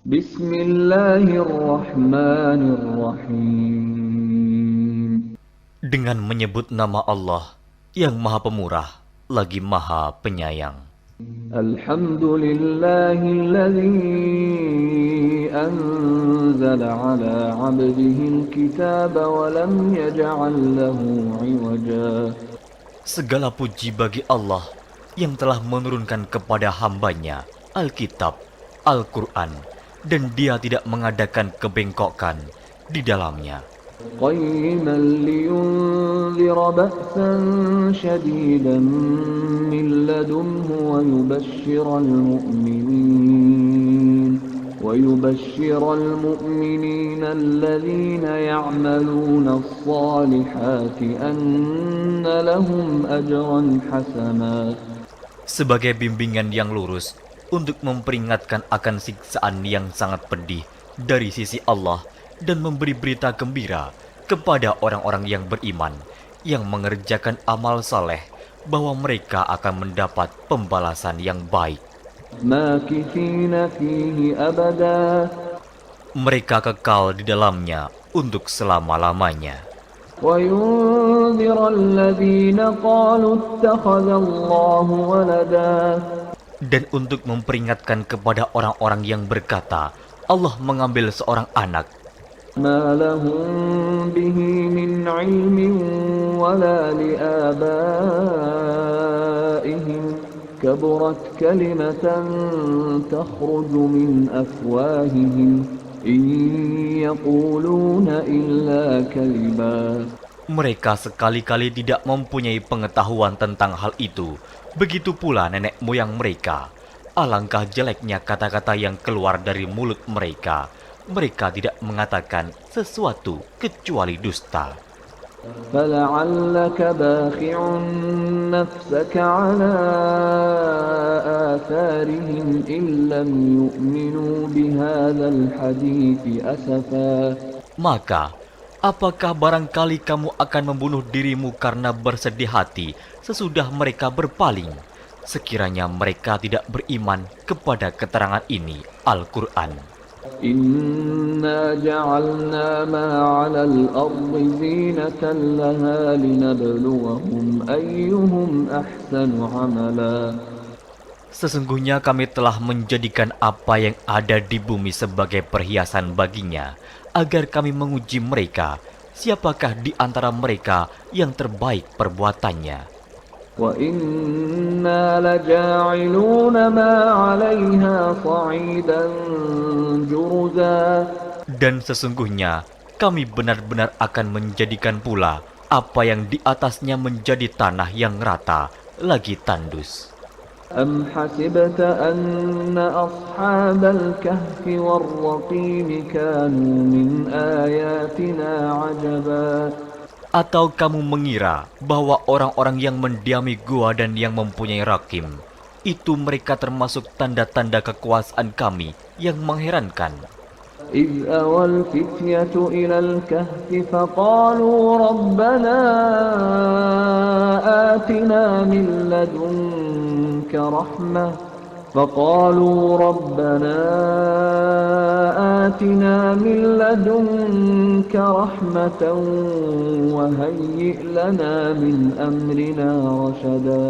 Bismillahirrahmanirrahim. Dengan menyebut nama Allah yang Maha Pemurah lagi Maha Penyayang. Alhamdulillahilladzi anzala ala 'abdihil kitaba wa lam yaj'al lahu 'iwaja. Segala puji bagi Allah yang telah menurunkan kepada hambanya Alkitab, Al-Quran, dan dia tidak mengadakan kebengkokan di dalamnya. قيما لينذر بأسا شديدا من لدنه ويبشر المؤمنين الذين يعملون الصالحات أن لهم أجرا حسنا. Sebagai bimbingan yang lurus untuk memperingatkan akan siksaan yang sangat pedih dari sisi Allah dan memberi berita gembira kepada orang-orang yang beriman yang mengerjakan amal saleh bahwa mereka akan mendapat pembalasan yang baik. ماكثين فيه أبدا Mereka kekal di dalamnya untuk selama-lamanya. وينذر الذين قالوا اتخذ الله ولدا. Dan untuk memperingatkan kepada orang-orang yang berkata Allah mengambil seorang anak, ما لهم به من علم ولا لآبائهم كبرت كلمة تخرج من أفواههم إن يقولون إلا كذبا. mereka sekali-kali tidak mempunyai pengetahuan tentang hal itu. Begitu pula nenek moyang mereka. Alangkah jeleknya kata-kata yang keluar dari mulut mereka. Mereka tidak mengatakan sesuatu kecuali dusta. فلعلك باخع نفسك على آثارهم إن لم يؤمنوا بهذا الحديث أسفا. Maka, apakah barangkali kamu akan membunuh dirimu karena bersedih hati sesudah mereka berpaling, sekiranya mereka tidak beriman kepada keterangan ini, Al-Quran. إنا جعلنا ما على الأرض زينة لها لنبلوهم أيهم أحسن عملا. Sesungguhnya kami telah menjadikan apa yang ada di bumi sebagai perhiasan baginya, agar kami menguji mereka, siapakah di antara mereka yang terbaik perbuatannya. وَإِنَّا لَجَاعِلُونَ مَا عَلَيْهَا صَعِيدًا جُرُزًا. Dan sesungguhnya kami benar-benar akan menjadikan pula apa yang di atasnya menjadi tanah yang rata, lagi tandus. أَمْ حَسِبْتَ أَنَّ أَصْحَابَ الْكَهْفِ وَالرَّقِيمِ كَانُوا مِنْ آيَاتِنَا عَجَبًا. Atau kamu mengira bahwa orang-orang yang mendiami gua dan yang mempunyai rakim, itu mereka termasuk tanda-tanda kekuasaan kami yang mengherankan. إِذْ أَوَى الْفِتْيَةُ إِلَى الْكَهْفِ فَقَالُوا رَبَّنَا آتِنَا مِن لَّدُنكَ رَحْمَةً وَهَيِّئْ لَنَا مِنْ أَمْرِنَا رَشَدًا.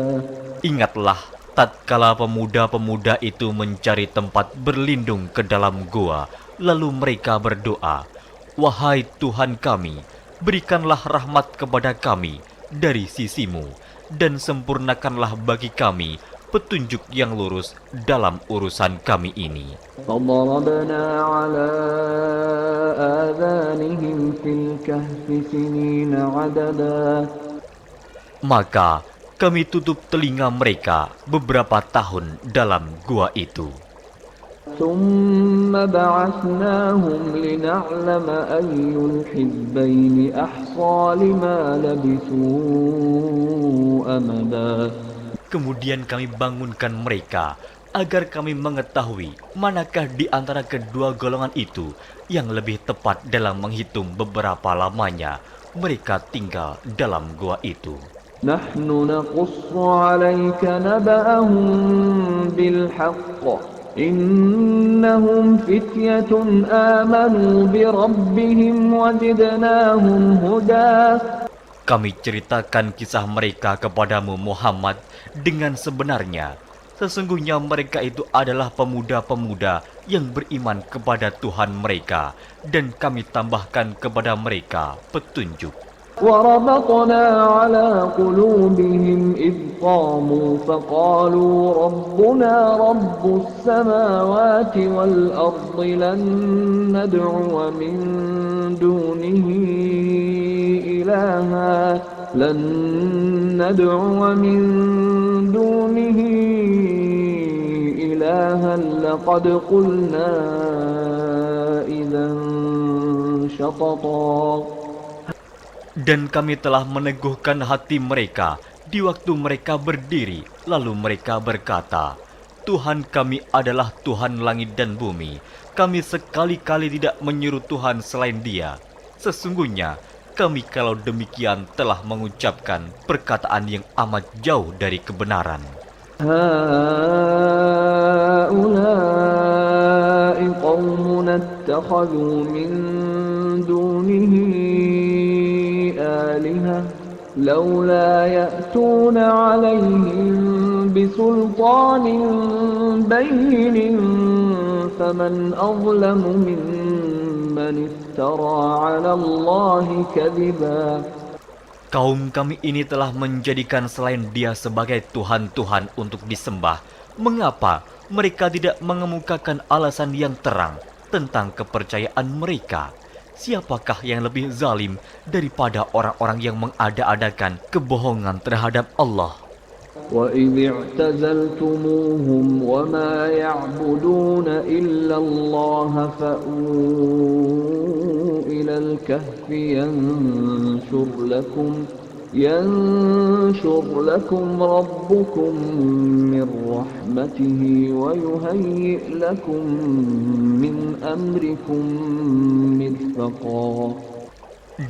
Ingatlah tatkala pemuda-pemuda itu mencari tempat berlindung ke dalam gua, lalu mereka berdoa, "Wahai Tuhan kami, berikanlah rahmat kepada kami dari sisimu, dan sempurnakanlah bagi kami petunjuk yang lurus dalam urusan kami ini." فَضَرَبْنَا عَلَى آذَانِهِمْ فِي الْكَهْفِ سِنِينَ عَدَدًا. Maka kami tutup telinga mereka beberapa tahun dalam gua itu. ثُمَّ بَعَثْنَاهُمْ لِنَعْلَمَ أَيُّ الْحِزْبَيْنِ أَحْصَىٰ لِمَا لَبِثُوا أَمَدًا. Kemudian kami bangunkan mereka agar kami mengetahui manakah di antara kedua golongan itu yang lebih tepat dalam menghitung beberapa lamanya mereka tinggal dalam gua itu. نحن نقص عليك نبأهم بالحق إنهم فتية آمنوا بربهم وزدناهم هدى. Kami ceritakan kisah mereka kepadamu Muhammad dengan sebenarnya. Sesungguhnya mereka itu adalah pemuda-pemuda yang beriman kepada Tuhan mereka, dan kami tambahkan kepada mereka petunjuk. وربطنا على قلوبهم إذ قاموا فقالوا ربنا رب السماوات والأرض لن ندعو من دونه إلها لن ندعو من دونه إلها لقد قلنا إذا شططا. Dan kami telah meneguhkan hati mereka di waktu mereka berdiri, lalu mereka berkata, Tuhan kami adalah Tuhan langit dan bumi. Kami sekali-kali tidak menyeru Tuhan selain Dia. Sesungguhnya kami kalau demikian telah mengucapkan perkataan yang amat jauh dari kebenaran. هؤلاء قومنا اتخذوا من دونه آلهة لولا يأتون عليهم بسلطان بين فمن أظلم ممن افترى على الله كذبا. Kaum kami ini telah menjadikan selain Dia sebagai Tuhan-Tuhan untuk disembah. Mengapa mereka tidak mengemukakan alasan yang terang tentang kepercayaan mereka? Siapakah yang lebih zalim daripada orang-orang yang mengada-adakan kebohongan terhadap Allah? وَإِذِ اعْتَزَلْتُمُوهُمْ وَمَا يَعْبُدُونَ إِلَّا اللَّهَ فَأْوُوا إِلَى الْكَهْفِ يَنشُرْ لَكُمْ رَبُّكُمْ مِنْ رَحْمَتِهِ وَيُهَيِّئْ لَكُمْ مِنْ أَمْرِكُمْ مِرْفَقًا.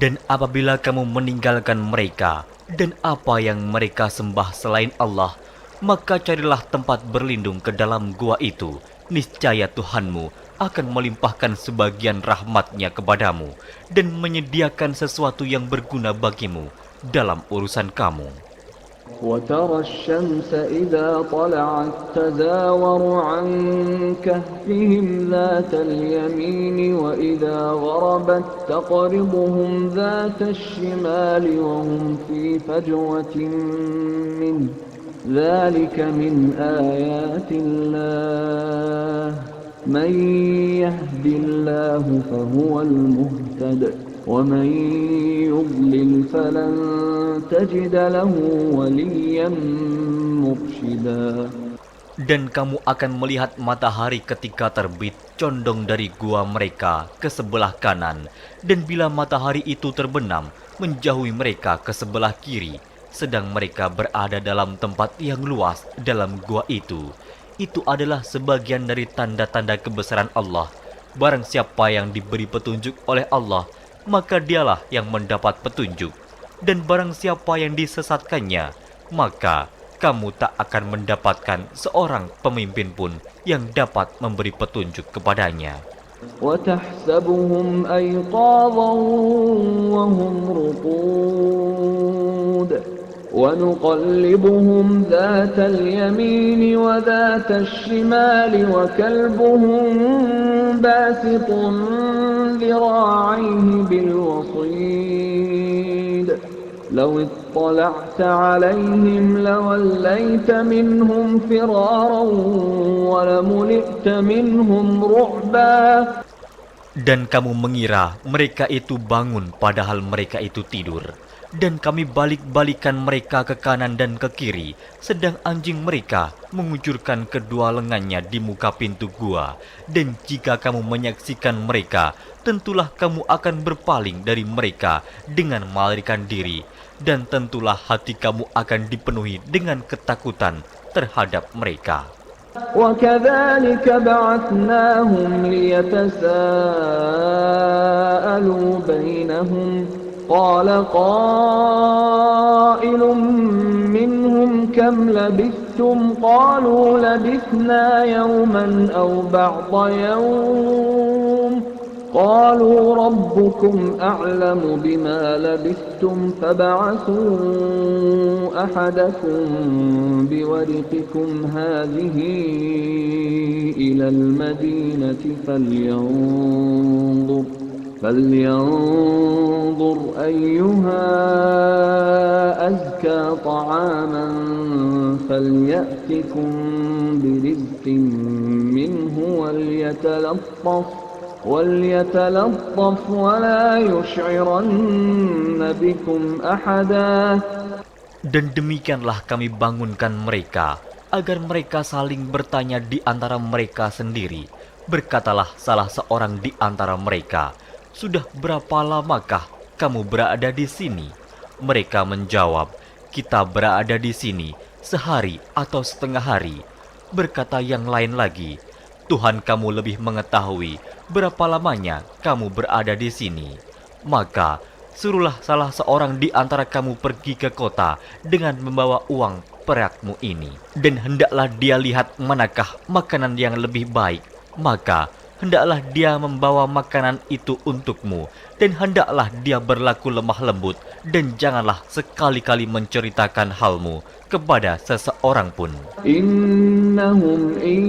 Dan apabila kamu meninggalkan mereka dan apa yang mereka sembah selain Allah, maka carilah tempat berlindung ke dalam gua itu. Niscaya Tuhanmu akan melimpahkan sebagian rahmat-Nya kepadamu dan menyediakan sesuatu yang berguna bagimu dalam urusan kamu. وَتَرَى الشَّمْسَ إِذَا طَلَعَتْ تَزَاوَرُ عَنْ كَهْفِهِمْ ذَاتَ الْيَمِينِ وَإِذَا غَرَبَتْ تَقْرِضُهُمْ ذَاتَ الشِّمَالِ وَهُمْ فِي فَجْوَةٍ مِّنْهُ ذَلِكَ مِنْ آيَاتِ اللَّهِ مَنْ يَهْدِ اللَّهُ فَهُوَ الْمُهْتَدِ وَمَنْ يُضْلِلْ فَلَنْ تَجِدَ لَهُ وَلِيًّا مُرْشِدًا. Dan kamu akan melihat matahari ketika terbit condong dari gua mereka ke sebelah kanan, dan bila matahari itu terbenam menjauhi mereka ke sebelah kiri, sedang mereka berada dalam tempat yang luas dalam gua itu. Itu adalah sebagian dari tanda-tanda kebesaran Allah. Barang siapa yang diberi petunjuk oleh Allah, maka dialah yang mendapat petunjuk. Dan barang siapa yang disesatkannya, maka kamu tak akan mendapatkan seorang pemimpin pun yang dapat memberi petunjuk kepadanya. وَتَحْسَبُهُمْ أَيْقَاظًا وَهُمْ رُقُودٌ وَنُقَلِّبُهُمْ ذَاتَ الْيَمِينِ وَذَاتَ الشِّمَالِ وَكَلْبُهُمْ بَاسِطٌ ذِرَاعَيْهِ بِالْوَصِيدِ لَوِ اطَّلَعْتَ عَلَيْهِمْ لَوَلَّيْتَ مِنْهُمْ فِرَارًا وَلَمُلِئْتَ مِنْهُمْ رُعْبًا. Dan kamu mengira mereka itu bangun padahal mereka itu tidur. Dan kami balik-balikan mereka ke kanan dan ke kiri, sedang anjing mereka mengucurkan kedua lengannya di muka pintu gua. Dan jika kamu menyaksikan mereka, tentulah kamu akan berpaling dari mereka dengan melarikan diri. Dan tentulah hati kamu akan dipenuhi dengan ketakutan terhadap mereka. وَكَذَلِكَ بَعَثْنَاهُمْ لِيَتَسَاءَلُوا بَيْنَهُمْ قَالَ قَائِلٌ مِّنْهُمْ كَمْ لَبِثْتُمْ لبثتم قالوا لبثنا يوما أو بعض يوم قالوا ربكم أعلم بما لبثتم فابعثوا أحدكم بورقكم هذه إلى المدينة فلينظر أيها أزكى طعاما فليأتكم برزق منه وليتلطف ولا يشعرن بكم أحدا. Dan demikianlah kami bangunkan mereka, agar mereka saling bertanya di antara mereka sendiri. Berkatalah salah seorang di antara mereka, "Sudah berapa lamakah kamu berada di sini?" Mereka menjawab, "Kita berada di sini sehari atau setengah hari." Berkata yang lain lagi, "Tuhan kamu lebih mengetahui berapa lamanya kamu berada di sini. Maka suruhlah salah seorang di antara kamu pergi ke kota dengan membawa uang perakmu ini. Dan hendaklah dia lihat manakah makanan yang lebih baik. Maka hendaklah dia membawa makanan itu untukmu. Dan hendaklah dia berlaku lemah lembut. Dan janganlah sekali-kali menceritakan halmu kepada seseorang pun. Innahum in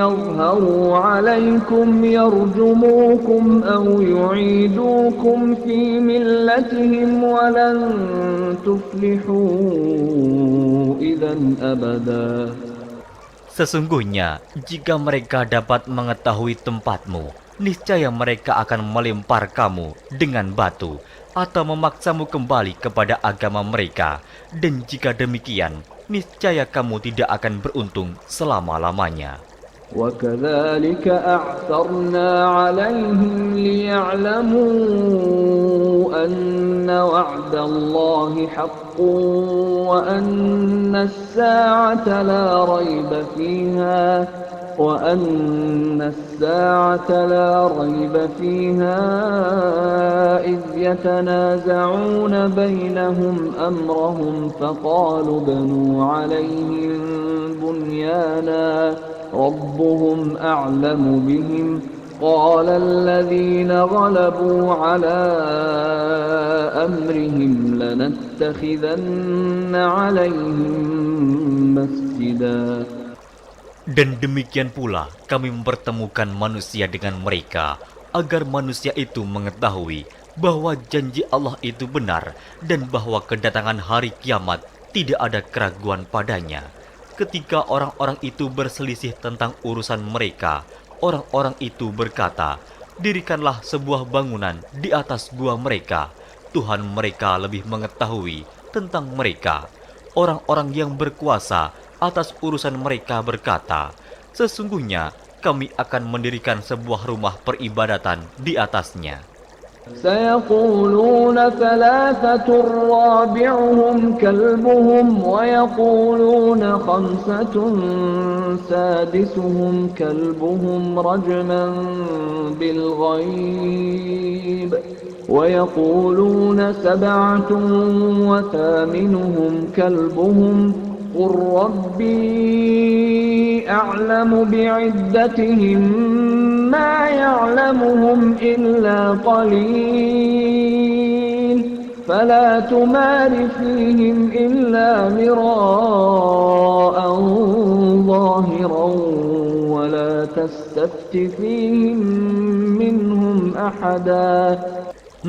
yadhharu alaykum yarjumukum aw yu'idukum fi millatihim walan tuflihu idzan abada. Sesungguhnya, jika mereka dapat mengetahui tempatmu, niscaya mereka akan melempar kamu dengan batu atau memaksamu kembali kepada agama mereka. Dan jika demikian, niscaya kamu tidak akan beruntung selama-lamanya. وَكَذَلِكَ أَعْثَرْنَا عَلَيْهِمْ لِيَعْلَمُوا أَنَّ وَعْدَ اللَّهِ حَقٌّ وَأَنَّ السَّاعَةَ لَا رَيْبَ فِيهَا إِذْ يَتَنَازَعُونَ بَيْنَهُمْ أَمْرَهُمْ فَقَالُوا ابْنُوا عَلَيْهِمْ بُنْيَانًا رَبُّهُمْ أَعْلَمُ بِهِمْ قَالَ الَّذِينَ غَلَبُوا عَلَى أَمْرِهِمْ لَنَتَّخِذَنَّ عَلَيْهِمْ مَسْجِدًا. Dan demikian pula kami mempertemukan manusia dengan mereka, agar manusia itu mengetahui bahwa janji Allah itu benar dan bahwa kedatangan hari kiamat tidak ada keraguan padanya. Ketika orang-orang itu berselisih tentang urusan mereka, orang-orang itu berkata, "Dirikanlah sebuah bangunan di atas gua mereka. Tuhan mereka lebih mengetahui tentang mereka." Orang-orang yang berkuasa atas urusan mereka berkata, "Sesungguhnya kami akan mendirikan sebuah rumah peribadatan di atasnya." سيقولون ثلاثة رابعهم كلبهم ويقولون خمسة سادسهم كلبهم رجما بالغيب ويقولون سبعة وثامنهم كلبهم قل ربي أعلم بعدتهم ما يعلمهم إلا قليل فلا تمار فيهم إلا مراء ظاهرا ولا تستفت فيهم منهم أحدا.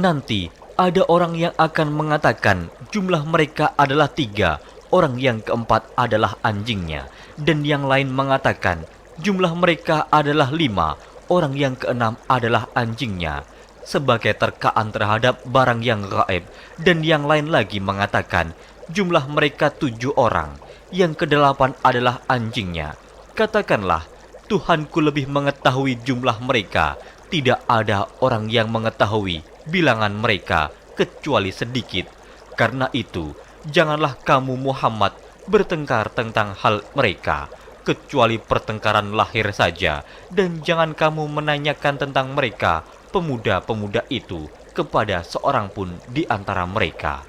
Nanti ada orang yang akan mengatakan jumlah mereka adalah 3, orang yang keempat adalah anjingnya, dan yang lain mengatakan jumlah mereka adalah 5, orang yang keenam adalah anjingnya, sebagai terkaan terhadap barang yang gaib. Dan yang lain lagi mengatakan jumlah mereka 7 orang, yang ke-8 adalah anjingnya. Katakanlah, Tuhanku lebih mengetahui jumlah mereka. Tidak ada orang yang mengetahui bilangan mereka kecuali sedikit. Karena itu, janganlah kamu Muhammad bertengkar tentang hal mereka, kecuali pertengkaran lahir saja, dan jangan kamu menanyakan tentang mereka, pemuda-pemuda itu, kepada seorang pun di antara mereka.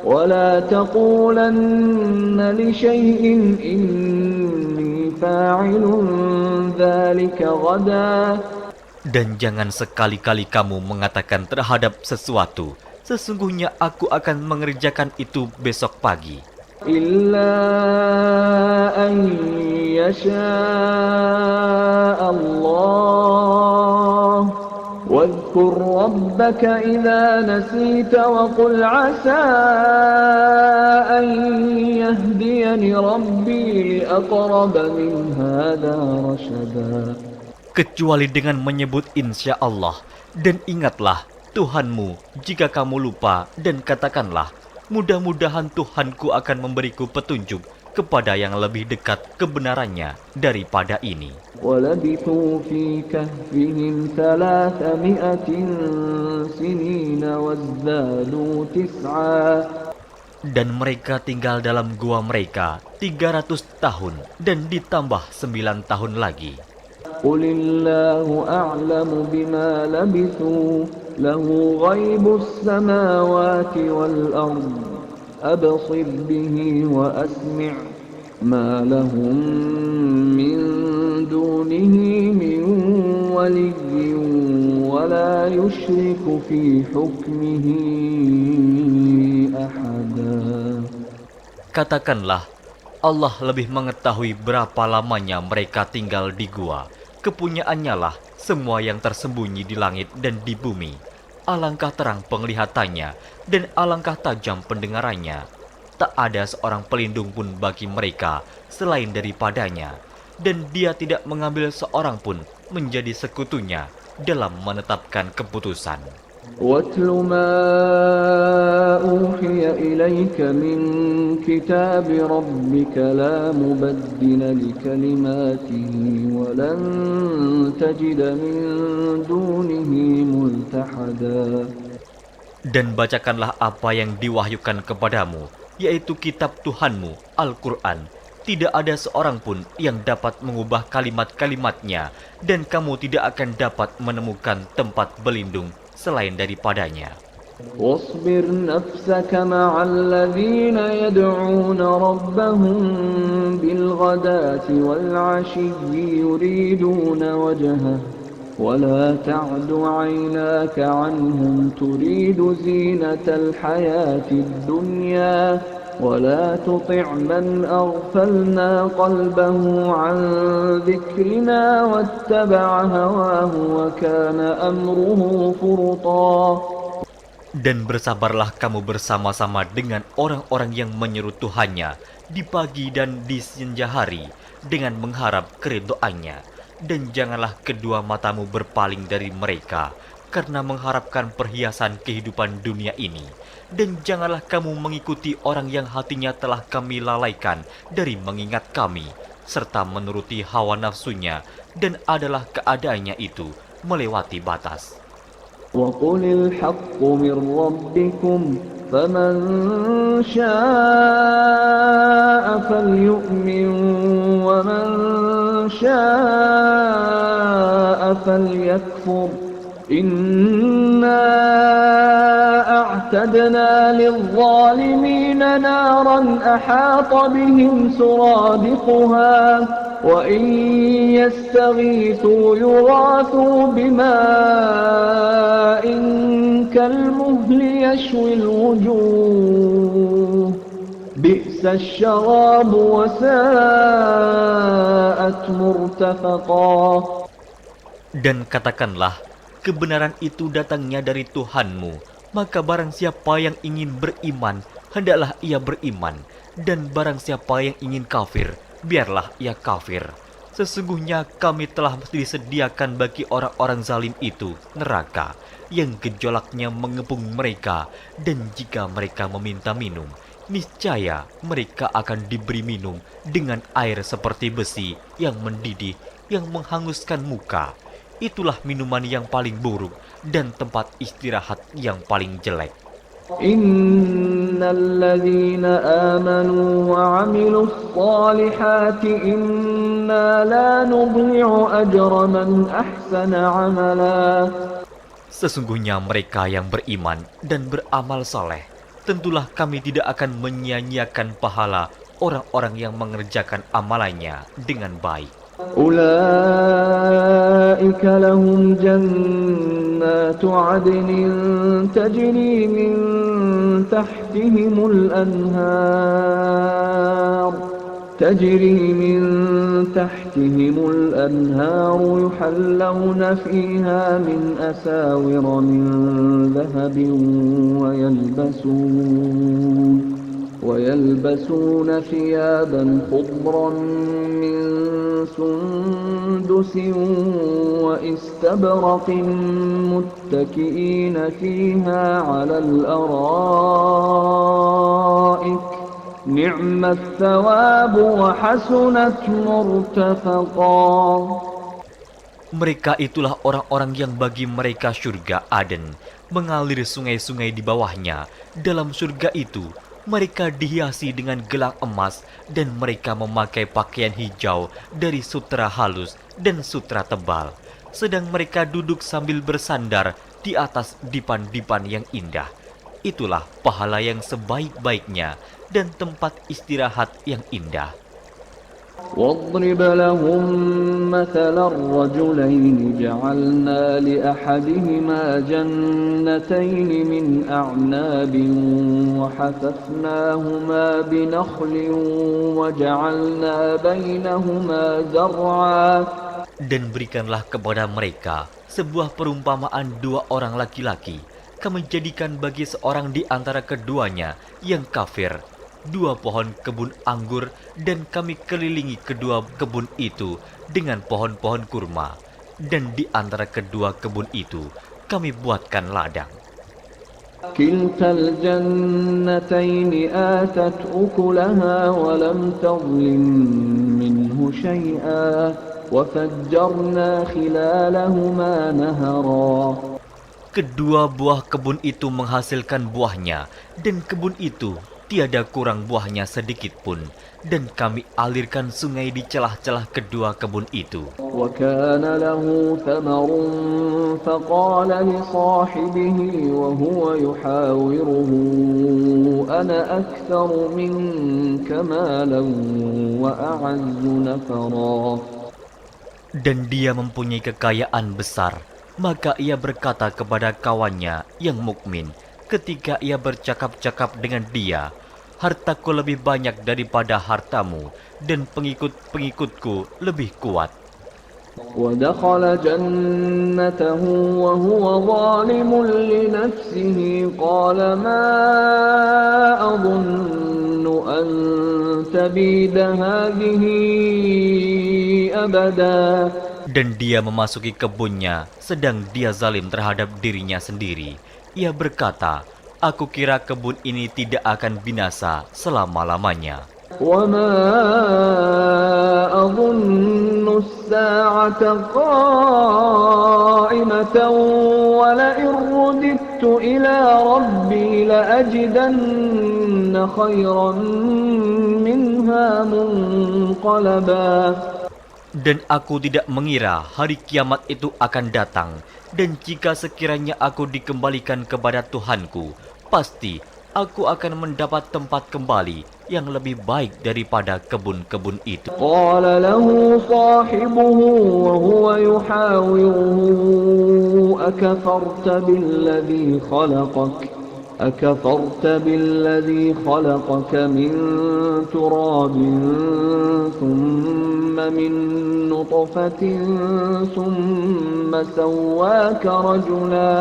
ولا تقولن لشيء إني فاعل ذلك غدا. Dan jangan sekali-kali kamu mengatakan terhadap sesuatu, sesungguhnya aku akan mengerjakan itu besok pagi. إلا أن يشاء الله واذكر ربك إذا نسيت وقل عسى أن يهديني ربي لأقرب من هذا رشدا. Kecuali dengan menyebut insya Allah, dan ingatlah Tuhanmu jika kamu lupa, dan katakanlah, mudah-mudahan Tuhanku akan memberiku petunjuk kepada yang lebih dekat kebenarannya daripada ini. وَلَبِثُوا فِي كَهْفِهِمْ 300 سِنِينَ وَازْدَادُوا تِسْعًا. Dan mereka tinggal dalam gua mereka 300 tahun dan ditambah 9 tahun lagi. قُلِ اللَّهُ أَعْلَمُ بِمَا لَبِثُوا لَهُ غَيْبُ السَّمَاوَاتِ وَالْأَرْضِ أَبْصِرْ بِهِ وَأَسْمِعْ مَا لَهُم مِّن دُونِهِ مِن وَلِيٍّ وَلَا يُشْرِكُ فِي حُكْمِهِ أَحَدًا. Katakanlah, Allah lebih mengetahui berapa lamanya mereka tinggal di gua. Kepunyaannya lah semua yang tersembunyi di langit dan di bumi. Alangkah terang penglihatannya dan alangkah tajam pendengarannya. Tak ada seorang pelindung pun bagi mereka selain daripadanya. Dan dia tidak mengambil seorang pun menjadi sekutunya dalam menetapkan keputusan. وَاتْلُ مَا أُوحِيَ إِلَيْكَ مِنْ كِتَابِ رَبِّكَ لَا مُبَدِّلَ لِكَلِمَاتِهِ وَلَنْ تَجِدَ مِنْ دُونِهِ مُلْتَحَدًا. Dan bacakanlah apa yang diwahyukan kepadamu, yaitu kitab Tuhanmu, Al-Quran. Tidak ada seorang pun yang dapat mengubah kalimat-kalimatnya, dan kamu tidak akan dapat menemukan tempat berlindung selain daripadanya. واصبر نفسك مع الذين يدعون ربهم بالغداة والعشي يريدون وجهه ولا تعد عيناك عنهم تريد زينة الحياة الدنيا ولا تطع من أغفلنا قلبه عن ذكرنا واتبع هواه وكان أمره فرطا. Dan bersabarlah kamu bersama-sama dengan orang-orang yang menyeru Tuhannya di pagi dan di senja hari dengan mengharap keridhoannya. Dan janganlah kedua matamu berpaling dari mereka karena mengharapkan perhiasan kehidupan dunia ini. Dan janganlah kamu mengikuti orang yang hatinya telah kami lalaikan dari mengingat kami, serta menuruti hawa nafsunya, dan adalah keadaannya itu melewati batas. وَقُلِ الْحَقُّ مِنْ رَبِّكُمْ فَمَنْ شَاءَ فَلْيُؤْمِنْ وَمَنْ شَاءَ فَلْيَكْفُرْ إِنَّا أَعْتَدْنَا لِلظَّالِمِينَ نَارًا أَحَاطَ بِهِمْ سُرَادِقُهَا وَإِنْ يَسْتَغِيثُوا يُغَاثُوا بِمَاءٍ كَالْمُهْلِ يَشْوِي الْوُجُوهَ بِئْسَ الشَّرَابُ وَسَاءَتْ مُرْتَفَقًا. Dan katakanlah, kebenaran itu datangnya dari Tuhanmu, maka barang siapa yang ingin beriman, hendaklah ia beriman, dan barang siapa yang ingin kafir, biarlah ia kafir. Sesungguhnya kami telah disediakan bagi orang-orang zalim itu neraka, yang gejolaknya mengepung mereka, dan jika mereka meminta minum, niscaya mereka akan diberi minum dengan air seperti besi yang mendidih, yang menghanguskan muka. Itulah minuman yang paling buruk dan tempat istirahat yang paling jelek. Innalladzina amanu wa 'amilus solihati inna la nudhi'u ajra man ahsana 'amala. Sesungguhnya mereka yang beriman dan beramal soleh, tentulah kami tidak akan menyia-nyiakan pahala orang-orang yang mengerjakan amalannya dengan baik. أولئك لهم جنات عدن تجري من تحتهم الأنهار يحلون فيها من أساور من ذهب ويلبسون ثيابا خضرا من سندس واستبرق متكئين فيها على الأرائك نعم الثواب وحسنت مرتفقا. Mereka itulah orang-orang yang bagi mereka surga Aden, mengalir sungai-sungai di bawahnya. Dalam surga itu, mereka dihiasi dengan gelang emas dan mereka memakai pakaian hijau dari sutra halus dan sutra tebal. Sedang mereka duduk sambil bersandar di atas dipan-dipan yang indah. Itulah pahala yang sebaik-baiknya dan tempat istirahat yang indah. واضرب لهم مثل الرجلين جعلنا لأحدهما جنتين من أعناب وحففناهما بنخل وجعلنا بينهما زرعا. Dan berikanlah kepada mereka sebuah perumpamaan dua orang laki-laki. Kami jadikan bagi seorang di antara keduanya yang kafir dua pohon kebun anggur, dan kami kelilingi kedua kebun itu dengan pohon-pohon kurma, dan di antara kedua kebun itu kami buatkan ladang. كلتا الجنتين آتت أكلها ولم تظلم منه شيئا وفجرنا خلالهما نهرا. Kedua buah kebun itu menghasilkan buahnya, dan kebun itu tiada kurang buahnya sedikit pun, dan kami alirkan sungai di celah-celah kedua kebun itu. وَكَانَ لَهُ ثَمَرٌ فَقَالَ لِصَاحِبِهِ وَهُوَ يُحَاوِرُهُ أَنَا أَكْثَرُ مِنكَ مَالًا وَأَعَزُّ نَفَرًا. Dan dia mempunyai kekayaan besar, maka ia berkata kepada kawannya yang mukmin ketika ia bercakap-cakap dengan dia, hartaku lebih banyak daripada hartamu, dan pengikut-pengikutku lebih kuat. وَدَخَلَ جَنَّتَهُ وَهُوَ ظَالِمٌ لِنَفْسِهِ قَالَ مَا أَظُنُّ أَن تَبِيدَ هَذِهِ أَبَدًا. Dan dia memasuki kebunnya, sedang dia zalim terhadap dirinya sendiri. Ia berkata, aku kira kebun ini tidak akan binasa selama-lamanya. وَمَا أَظُنُّ السَّاعَةَ قَائِمَةً وَلَئِن رُّدِدتُّ إِلَى رَبِّي لَأَجِدَنَّ خَيْرًا مِنْهَا مُنقَلَبًا. Dan aku tidak mengira hari kiamat itu akan datang, dan jika sekiranya aku dikembalikan kepada Tuhanku, pasti aku akan mendapat tempat kembali yang lebih baik daripada kebun-kebun itu. قال له صاحبه وهو يحاوره أكفرت بالذي خلقك من تراب ثم من نطفة ثم سواك رجلا.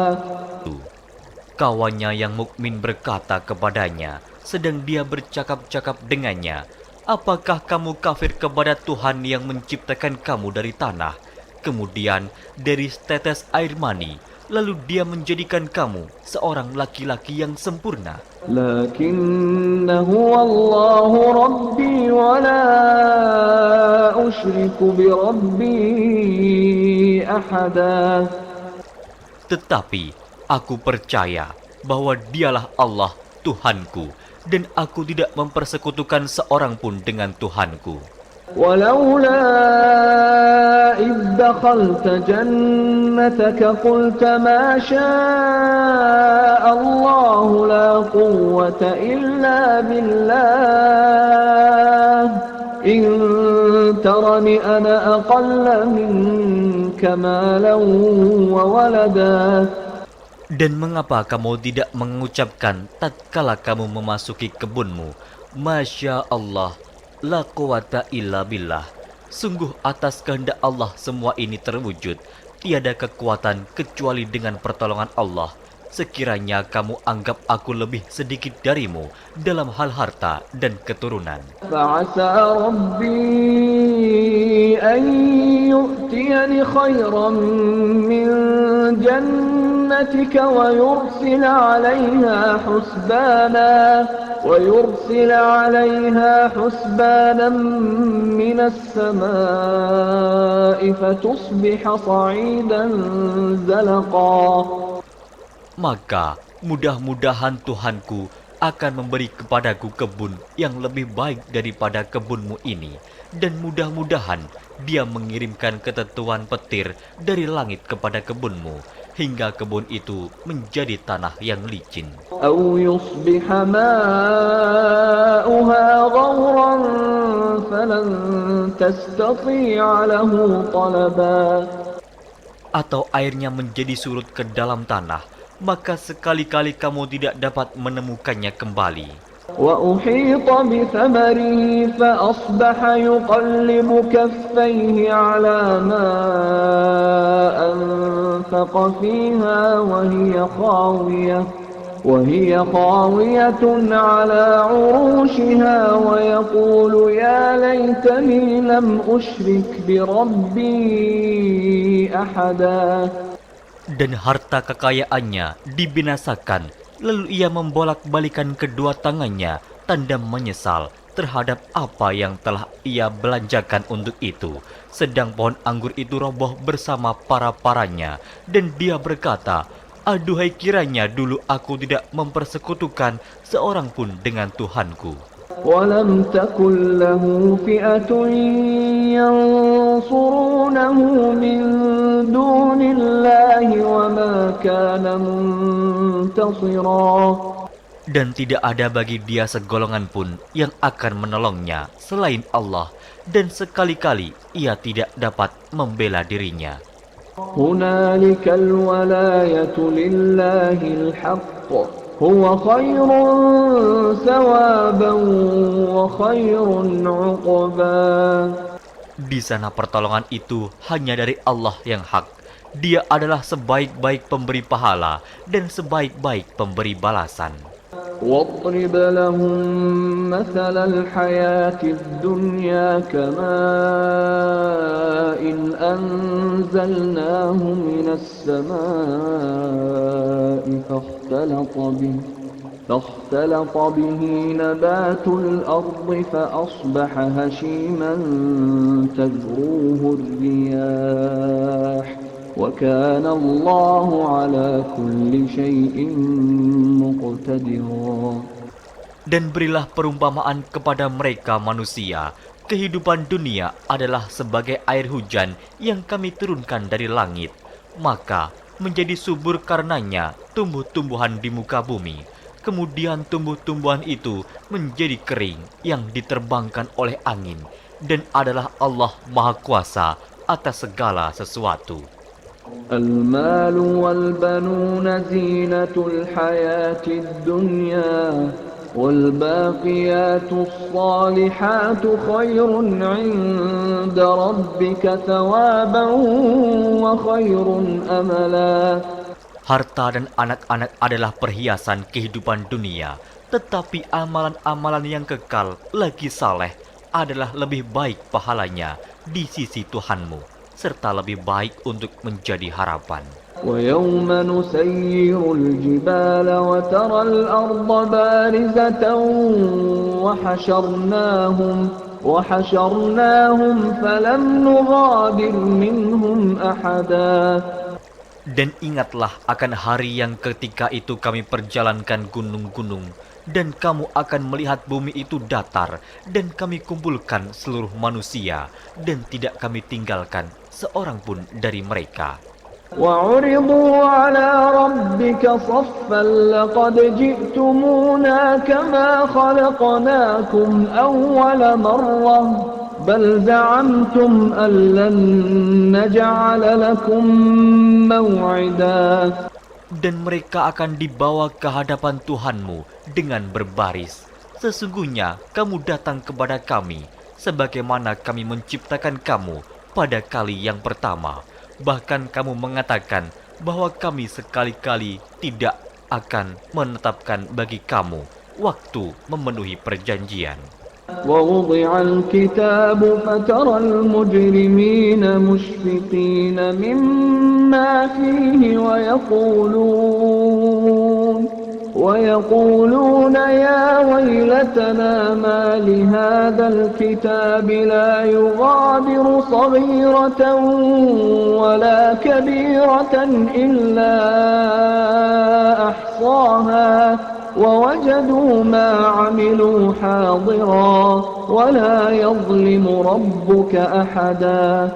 Kawannya yang mukmin berkata kepadanya, sedang dia bercakap-cakap dengannya, apakah kamu kafir kepada Tuhan yang menciptakan kamu dari tanah, kemudian dari setetes air mani, lalu dia menjadikan kamu seorang laki-laki yang sempurna? Lakinna huwa Allahu Rabbi wa la usyriku bi Rabbi ahada. Tetapi aku percaya bahwa dialah Allah Tuhanku, dan aku tidak mempersekutukan seorang pun dengan Tuhanku. ولولا إذ دخلت جنتك قلت ما شاء الله لا قوة إلا بالله إن ترني أنا أقل منك مالا وولدا. Dan mengapa kamu tidak mengucapkan tatkala kamu memasuki kebunmu, Masya Allah, la quwata illa billah. Sungguh atas kehendak Allah semua ini terwujud. Tiada kekuatan kecuali dengan pertolongan Allah. Sekiranya kamu anggap aku lebih sedikit darimu dalam hal harta dan keturunan. فعسى ربي أن يؤتيني خيرا من جنتك ويرسل عليها حسبانا من السماء فتصبح صعيدا زلقا. Maka mudah-mudahan Tuhanku akan memberi kepadaku kebun yang lebih baik daripada kebunmu ini, dan mudah-mudahan Dia mengirimkan ketentuan petir dari langit kepada kebunmu, hingga kebun itu menjadi tanah yang licin. أو يصبح ماؤها غورا فلن تستطيع له طلبا. Atau airnya menjadi surut ke dalam tanah, maka sekali-kali kamu tidak dapat menemukannya kembali. وأحيط بثمره فأصبح يقلب كفيه على ما أنفق فيها وهي خاوية على عروشها ويقول يا ليتني لم أشرك بربي أحدا. Dan harta kekayaannya dibinasakan, lalu ia membolak-balikan kedua tangannya, tanda menyesal terhadap apa yang telah ia belanjakan untuk itu. Sedang pohon anggur itu roboh bersama para-paranya, dan dia berkata, aduhai kiranya dulu aku tidak mempersekutukan seorang pun dengan Tuhanku. ولم تكن له فئة ينصرونه من دون الله وما كان منتصرا. Dan tidak ada bagi dia segolongan pun yang akan menolongnya selain Allah, dan sekali-kali ia tidak dapat membela dirinya. هنالك الولاية لله الحق هو خير ثوابا وخير عقبا. Di sana pertolongan itu hanya dari Allah yang hak. Dia adalah sebaik-baik pemberi pahala dan sebaik-baik pemberi balasan. واضرب لهم مثل الحياة الدنيا كماء أنزلناه من السماء فاختلط به نبات الأرض فأصبح هشيما تذروه الرياح وكان الله على كل شيء مقتدرا. Dan berilah perumpamaan kepada mereka manusia. Kehidupan dunia adalah sebagai air hujan yang kami turunkan dari langit. Maka menjadi subur karenanya tumbuh-tumbuhan di muka bumi. Kemudian tumbuh-tumbuhan itu menjadi kering yang diterbangkan oleh angin. Dan adalah Allah Maha Kuasa atas segala sesuatu. المال والبنون زينة الحياة الدنيا والباقيات الصالحات خير عند ربك ثوابا وخير أملا. Harta dan anak-anak adalah perhiasan kehidupan dunia, tetapi amalan-amalan yang kekal lagi saleh adalah lebih baik pahalanya di sisi Tuhanmu, serta lebih baik untuk menjadi harapan. ويوم نسير الجبال وترى الأرض بارزة وحشرناهم فلم نغادر منهم أحدا. Dan ingatlah akan hari yang ketika itu kami perjalankan gunung-gunung, dan kamu akan melihat bumi itu datar, dan kami kumpulkan seluruh manusia, dan tidak kami tinggalkan seorang pun dari mereka. وعرضوا على ربك صفا لقد جئتمونا كما خلقناكم أول مرة بل زعمتم أن لن نجعل لكم موعدا. Dan mereka akan dibawa ke hadapan Tuhanmu dengan berbaris. Sesungguhnya kamu datang kepada kami, sebagaimana kami menciptakan kamu pada kali yang pertama. Bahkan kamu mengatakan bahwa kami sekali-kali tidak akan menetapkan bagi kamu waktu memenuhi perjanjian. ووضع الكتاب فترى المجرمين مشفقين مما فيه ويقولون يا ويلتنا ما لهذا الكتاب لا يغادر صغيرة ولا كبيرة إلا أحصاها ووجدوا ما عملوا حاضرا ولا يظلم ربك أحدا.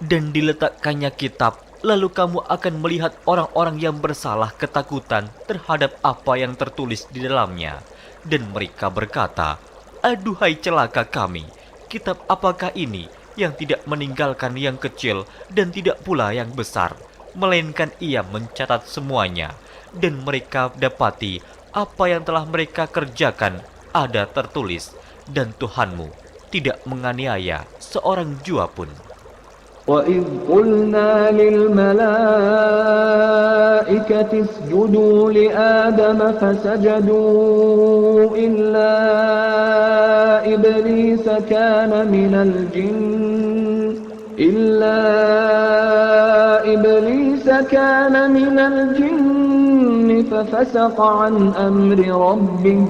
Dan diletakkannya kitab, lalu kamu akan melihat orang-orang yang bersalah ketakutan terhadap apa yang tertulis di dalamnya. Dan mereka berkata, aduhai celaka kami, kitab apakah ini yang tidak meninggalkan yang kecil dan tidak pula yang besar, melainkan ia mencatat semuanya. Dan mereka dapati apa yang telah mereka kerjakan ada tertulis, dan Tuhanmu tidak menganiaya seorang jua pun. وَإِذْ قُلْنَا لِلْمَلَائِكَةِ اسْجُدُوا لِآدَمَ فَسَجَدُوا إِلَّا إِبْلِيسَ كَانَ مِنَ الْجِنِّ فَفَسَقَ عَنْ أَمْرِ رَبِّهِ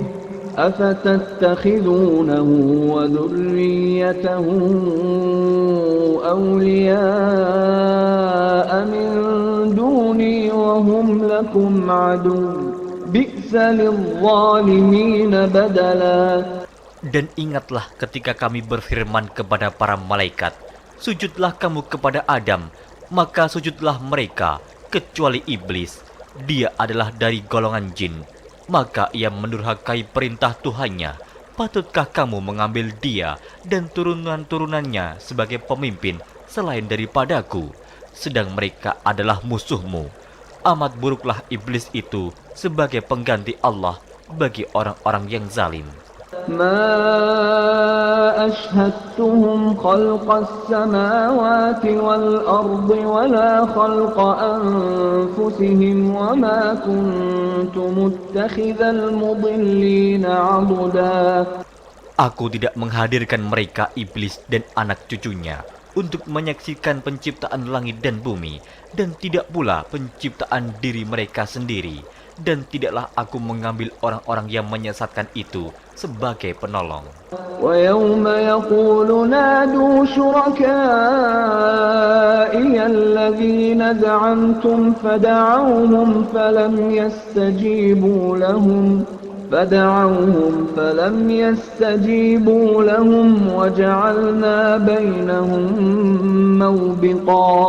أَفَتَتَّخِذُونَهُ وَذُرِّيَّتَهُ أَوْلِيَاءَ مِنْ دُونِي وَهُمْ لَكُمْ عَدُوٌّ بِئْسَ لِلظَّالِمِينَ بَدَلًا. Dan ingatlah ketika kami berfirman kepada para malaikat, sujudlah kamu kepada Adam, maka sujudlah mereka, kecuali iblis. Dia adalah dari golongan jin. Maka ia mendurhakai perintah Tuhannya. Patutkah kamu mengambil dia dan turunan-turunannya sebagai pemimpin selain daripadaku, sedang mereka adalah musuhmu? Amat buruklah iblis itu sebagai pengganti Allah bagi orang-orang yang zalim. ما أشهدتهم خلق السماوات والأرض ولا خلق أنفسهم وما كنت متخذ المضلين عضدا. Aku tidak menghadirkan mereka iblis dan anak cucunya untuk menyaksikan penciptaan langit dan bumi, dan tidak pula penciptaan diri mereka sendiri. Dan tidaklah aku mengambil orang-orang yang menyesatkan itu sebagai penolong. وَيَوْمَ يَقُولُ نَادُوا شُرَكَائِيَ الَّذِينَ زَعَمْتُمْ فَدَعَوْهُمْ فَلَمْ يَسْتَجِيبُوا لَهُمْ وَجَعَلْنَا بَيْنَهُمْ مَوْبِقًا.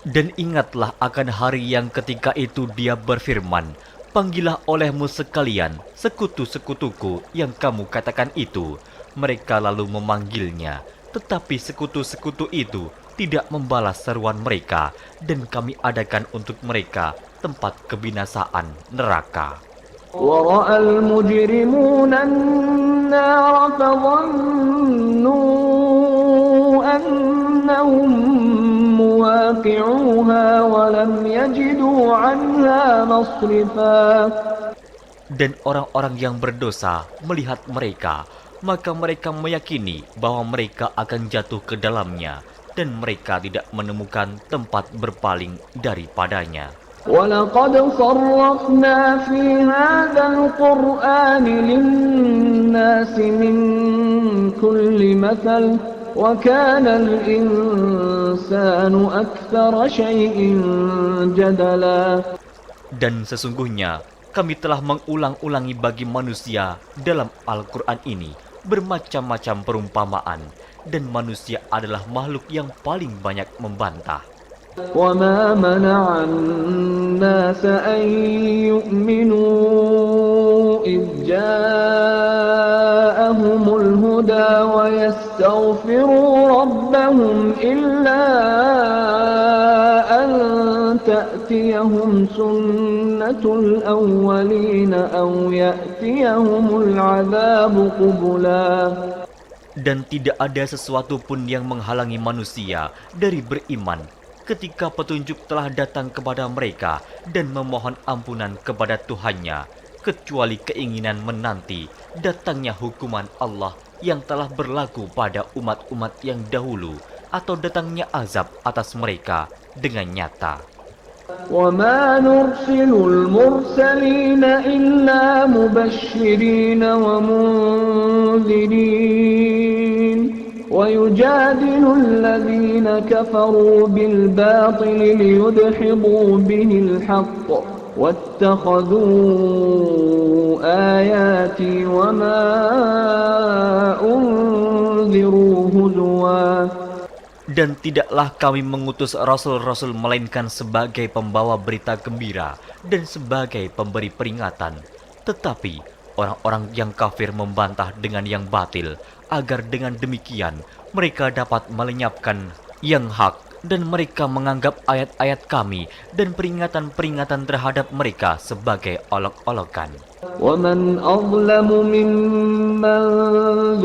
Dan ingatlah akan hari yang ketika itu dia berfirman, panggillah olehmu sekalian sekutu-sekutuku yang kamu katakan itu. Mereka lalu memanggilnya, tetapi sekutu-sekutu itu tidak membalas seruan mereka, dan kami adakan untuk mereka tempat kebinasaan neraka. وَرَأَى الْمُجْرِمُونَ النَّارَ فَظَنُّوا أَنَّهُمْ مُوَاقِعُوهَا وَلَمْ يَجِدُوا عَنْهَا مَصْرِفًا. Dan orang-orang yang berdosa melihat mereka, maka mereka meyakini bahwa mereka akan jatuh ke dalamnya, dan mereka tidak menemukan tempat berpaling daripadanya. وَلَقَدْ صَرَّفْنَا فِي هَذَا الْقُرْآنِ لِلنَّاسِ مِنْ كُلِّ مَثَلٍ وَكَانَ الْإِنْسَانُ أَكْثَرَ شَيْءٍ جَدَلًا. Dan sesungguhnya kami telah mengulang-ulangi bagi manusia dalam Al-Quran ini bermacam-macam perumpamaan, dan manusia adalah makhluk yang paling banyak membantah. وَمَا مَنَعَ النَّاسَ أَن يُؤْمِنُوا إِذْ جَاءَهُمُ الْهُدَى وَيَسْتَغْفِرُوا رَبَّهُمْ إِلَّا أَن تَأْتِيَهُمْ سُنَّةُ الْأَوَّلِينَ أَوْ يَأْتِيَهُمُ الْعَذَابُ قُبُلًا. Dan tidak ada sesuatu pun yang menghalangi manusia dari beriman ketika petunjuk telah datang kepada mereka dan memohon ampunan kepada Tuhannya, kecuali keinginan menanti datangnya hukuman Allah yang telah berlaku pada umat-umat yang dahulu, atau datangnya azab atas mereka dengan nyata. وَمَا نُرْسِلُ الْمُرْسَلِينَ إِلَّا مُبَشِّرِينَ وَمُنذِرِينَ وَيُجَادِلُ الَّذِينَ كَفَرُوا بِالْبَاطِلِ لِيُدْحِضُوا بِهِ الْحَقَّ وَاتَّخَذُوا آيَاتِي وَمَا أُنذِرُوا هُزُوًا. Dan tidaklah kami mengutus rasul-rasul melainkan sebagai pembawa berita gembira dan sebagai pemberi peringatan. Tetapi orang-orang yang kafir membantah dengan yang batil, agar dengan demikian mereka dapat melenyapkan yang hak, dan mereka menganggap ayat-ayat kami dan peringatan-peringatan terhadap mereka sebagai olok-olokan. وَمَنْ أَظْلَمُ مِمَّنْ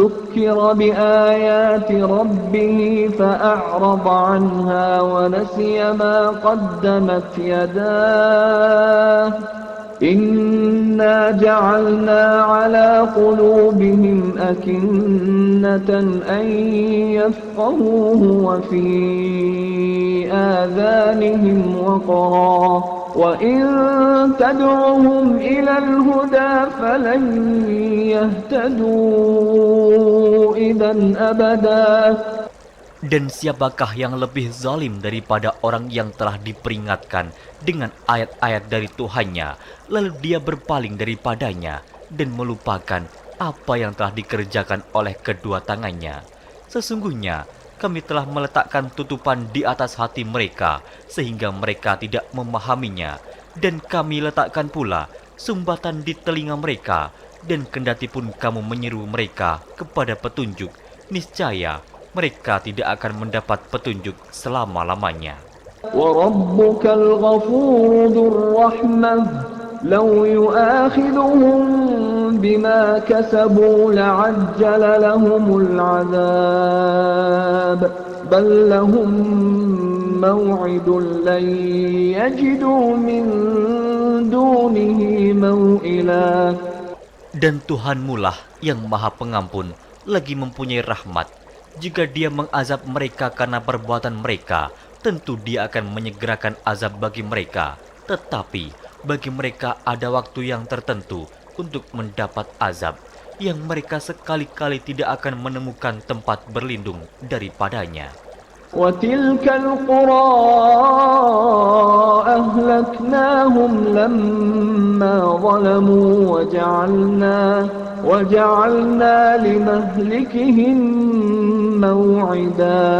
ذُكِّرَ بِآيَاتِ رَبِّهِ فَأَعْرَضَ عَنْهَا وَنَسِيَ مَا قَدَّمَتْ يَدَاهُ إِنَّا جَعَلْنَا عَلَى قُلُوبِهِمْ أَكِنَّةً أَنْ يَفْقَهُوهُ وَفِي آذَانِهِمْ وَقْرًا وَإِن تَدْعُهُمْ إِلَى الْهُدَى فَلَنْ يَهْتَدُوا إِذًا أَبَدًا. Dan siapakah yang lebih zalim daripada orang yang telah diperingatkan dengan ayat-ayat dari Tuhannya, lalu dia berpaling daripadanya dan melupakan apa yang telah dikerjakan oleh kedua tangannya. Sesungguhnya kami telah meletakkan tutupan di atas hati mereka sehingga mereka tidak memahaminya, dan kami letakkan pula sumbatan di telinga mereka, dan kendatipun kamu menyeru mereka kepada petunjuk, niscaya mereka tidak akan mendapat petunjuk selama-lamanya. وَرَبُّكَ الْغَفُورُ ذُو الرَّحْمَةِ لَوْ يُؤَاخِذُهُم بِمَا كَسَبُوا لَعَجَّلَ لَهُمُ الْعَذَابَ بَل لَّهُم مَّوْعِدٌ لَّن يَجِدُوا مِن دُونِهِ مَوْئِلًا. Dan Tuhanmulah yang Maha Pengampun, lagi mempunyai rahmat. Jika Dia mengazab mereka karena perbuatan mereka, tentu Dia akan menyegerakan azab bagi mereka. Tetapi bagi mereka ada waktu yang tertentu untuk mendapat azab, yang mereka sekali-kali tidak akan menemukan tempat berlindung daripadanya. وَتِلْكَ الْقُرَىٰ أَهْلَكْنَاهُمْ لَمَّا ظَلَمُوا وَجَعَلْنَا لِمَهْلِكِهِم مَّوْعِدًا.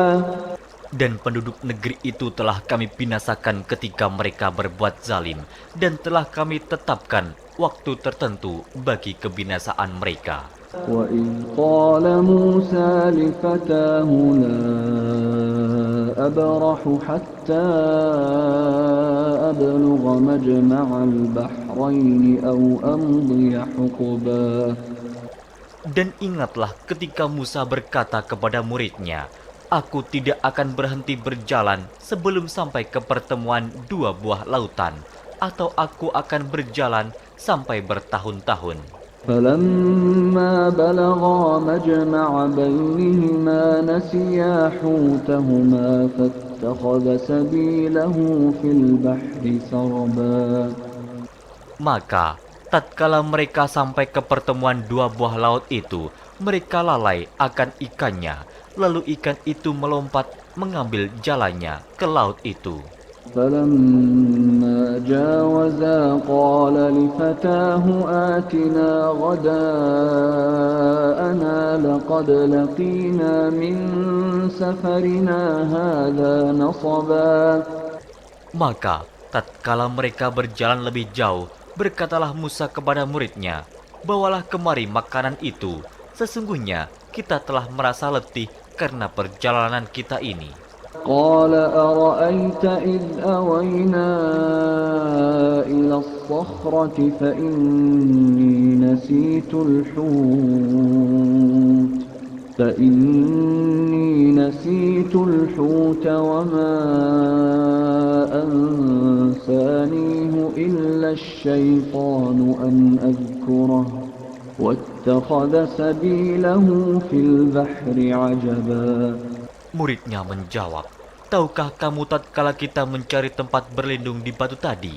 Dan penduduk negeri itu telah kami binasakan ketika mereka berbuat zalim, dan telah kami tetapkan waktu tertentu bagi kebinasaan mereka. وَإِذْ قَالَ مُوسَىٰ لِفَتَاهُ لَا أَبْرَحُ حَتَّىٰ أَبْلُغَ مَجْمَعَ الْبَحْرَيْنِ أَوْ أَمْضِيَ حُقُبًا. Dan ingatlah ketika Musa berkata kepada muridnya, "Aku tidak akan berhenti berjalan sebelum sampai ke pertemuan dua buah lautan, atau aku akan berjalan sampai bertahun-tahun." فَلَمَّا بَلَغَا مَجْمَعَ بَيْنِهِمَا نَسِيَا حُوتَهُمَا فَاتَّخَذَ سَبِيلَهُ فِي الْبَحْرِ سَرَبًا. Maka tatkala mereka sampai ke pertemuan dua buah laut itu, mereka lalai akan ikannya, lalu ikan itu melompat mengambil jalannya ke laut itu. فلما جاوزا قال لفتاه آتنا غداءنا لقد لقينا من سفرنا هذا نصبا. Maka tatkala mereka berjalan lebih jauh, berkatalah Musa kepada muridnya, "Bawalah kemari makanan itu. Sesungguhnya kita telah merasa letih karena perjalanan kita ini." قال أرأيت إذ أوينا إلى الصخرة فإني نسيت الحوت وما أنسانيه إلا الشيطان أن أذكره واتخذ سبيله في البحر عجبا. Muridnya menjawab, "Tahukah kamu tatkala kita mencari tempat berlindung di batu tadi?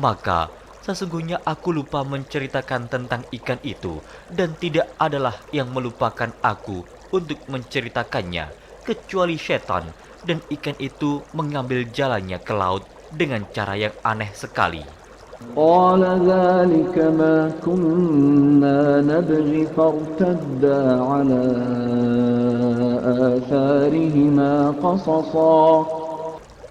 Maka sesungguhnya aku lupa menceritakan tentang ikan itu, dan tidak adalah yang melupakan aku untuk menceritakannya, kecuali setan, dan ikan itu mengambil jalannya ke laut dengan cara yang aneh sekali." قال ذلك ما كنا نبغي فارتدا على آثارهما قصصا.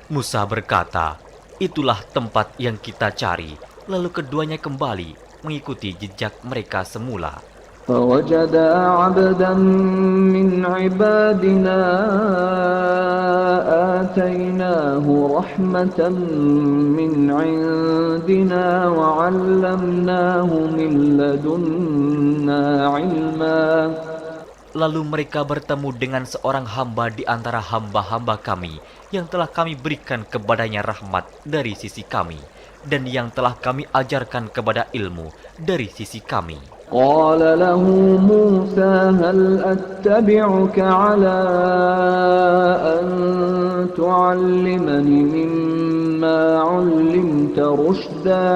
Musa berkata, "Itulah tempat yang kita cari." Lalu keduanya kembali mengikuti jejak mereka semula. فوجدا عبدا من عبادنا آتيناه رحمة من عندنا وعلمناه من لدنا علما. Lalu mereka bertemu dengan seorang hamba di antara hamba-hamba kami yang telah kami berikan kepadanya rahmat dari sisi kami, dan yang telah kami ajarkan kepada ilmu dari sisi kami. قال له موسى هل أتبعك على أن تعلمني مما علمت رشدا.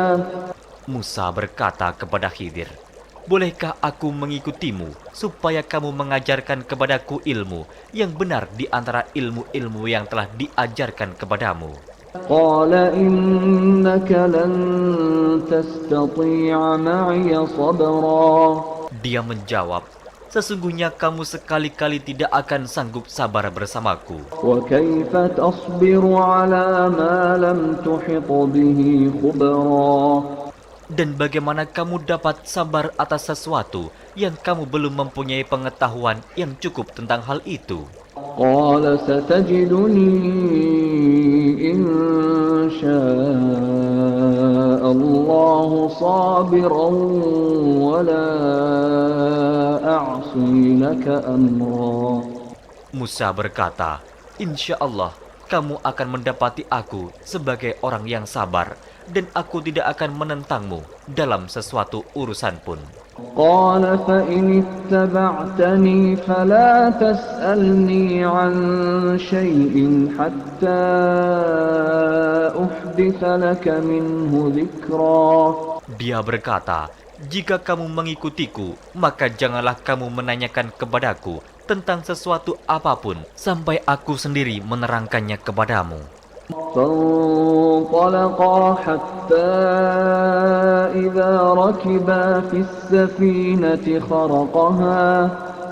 Musa berkata kepada Khidir, "Bolehkah aku mengikutimu supaya kamu mengajarkan kepadaku ilmu yang benar di antara ilmu-ilmu yang telah diajarkan kepadamu?" قال إنك لن تستطيع معي صبرا. Dia menjawab, "Sesungguhnya kamu sekali-kali tidak akan sanggup sabar bersamaku. وكيف تصبر على ما لم تحط به خبرا. Dan bagaimana kamu dapat sabar atas sesuatu yang kamu belum mempunyai pengetahuan yang cukup tentang hal itu?" قال ستجدني إن شاء الله صابرا ولا أعصي لك أمرا. Musa berkata, "Insya Allah kamu akan mendapati aku sebagai orang yang sabar, dan aku tidak akan menentangmu dalam sesuatu urusan pun." قال فإن اتبعتني فلا تسألني عن شيء حتى أحدث لك منه ذكرا. Dia berkata, "Jika kamu mengikutiku, maka janganlah kamu menanyakan kepadaku tentang sesuatu apapun sampai aku sendiri menerangkannya kepadamu." فانطلقا حتى إذا ركبا في السفينة خرقها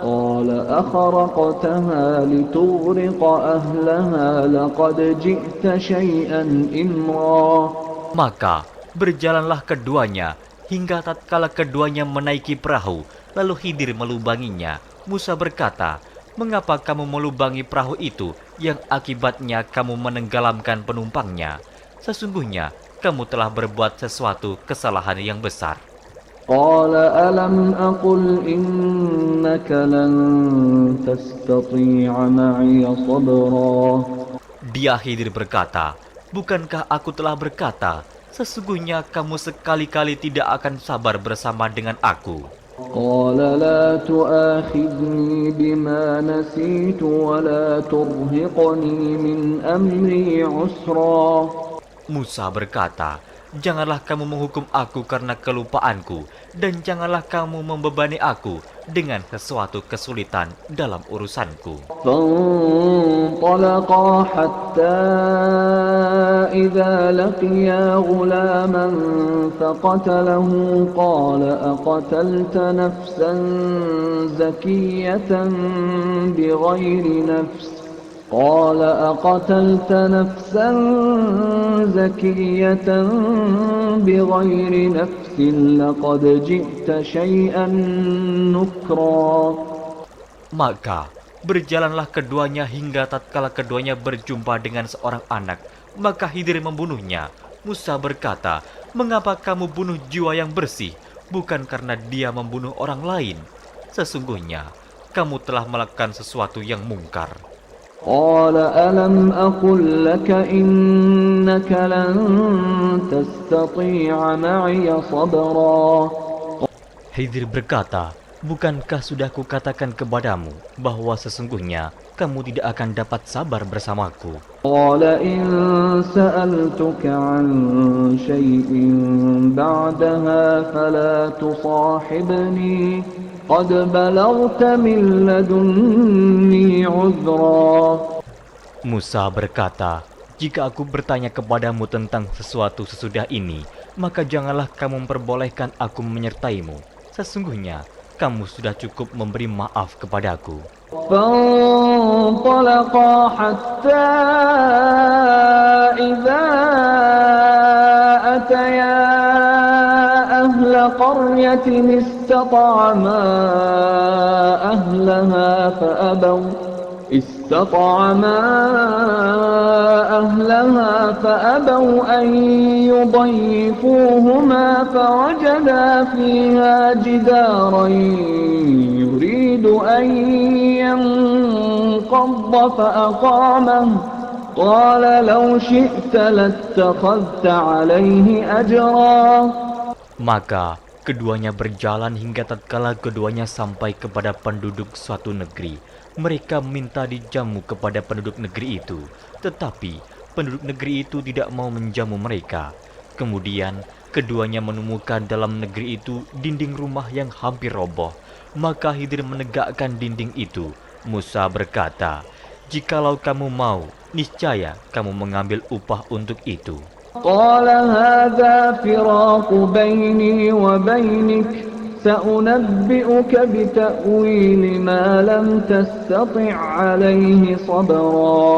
قال أخرقتها لتغرق أهلها لقد جئت شيئا إمرا. Maka berjalanlah keduanya hingga tatkala keduanya menaiki perahu, lalu Khidir melubanginya. Musa berkata, "Mengapa kamu melubangi perahu itu yang akibatnya kamu menenggelamkan penumpangnya? Sesungguhnya kamu telah berbuat sesuatu kesalahan yang besar." قال ألم أقل إنك لن تستطيع معي صبرا. Dia Khidir berkata, "Bukankah aku telah berkata, sesungguhnya kamu sekali-kali tidak akan sabar bersama dengan aku?" قال لا تؤاخذني بما نسيت ولا ترهقني من أمري عسرا. Musa berkata, Janganlah kamu menghukum aku karena kelupaanku, dan janganlah kamu membebani aku dengan sesuatu kesulitan dalam urusanku. فانطلقا حتى إذا لقيا غلاما فقتله قال أقتلت نفسا زكية بغير نفس لقد جئت شيئا نكرا. Maka berjalanlah keduanya hingga tatkala keduanya berjumpa dengan seorang anak. Maka Khidir membunuhnya. Musa berkata, "Mengapa kamu bunuh jiwa yang bersih? Bukan karena dia membunuh orang lain. Sesungguhnya kamu telah melakukan sesuatu yang mungkar." قال ألم أقل لك إنك لن تستطيع معي صبرا. Khidir berkata, "Bukankah sudah kukatakan kepadamu bahwa sesungguhnya kamu tidak akan dapat sabar bersamaku?" قال إن سألتك عن شيء بعدها فلا تصاحبني قد بلغت من لدني عذرا. Musa berkata, "Jika aku bertanya kepadamu tentang sesuatu sesudah ini, maka janganlah kamu memperbolehkan aku menyertaimu. Sesungguhnya kamu sudah cukup memberi maaf kepadaku." فانطلقا حتى إذا أتيا أهل قرية استطعما أهلها فأبوا أن يضيفوهما فوجدا فيها جدارا يريد أن ينقض فأقامه قال لو شئت لاتخذت عليه أجرا. Maka keduanya berjalan hingga tatkala keduanya sampai kepada penduduk suatu negeri. Mereka minta dijamu kepada penduduk negeri itu, tetapi penduduk negeri itu tidak mau menjamu mereka. Kemudian keduanya menemukan dalam negeri itu dinding rumah yang hampir roboh. Maka Khidir menegakkan dinding itu. Musa berkata, "Jikalau kamu mau, niscaya kamu mengambil upah untuk itu." قال هذا فراق بيني وبينك سأنبئك بتأويل ما لم تستطع عليه صبرا.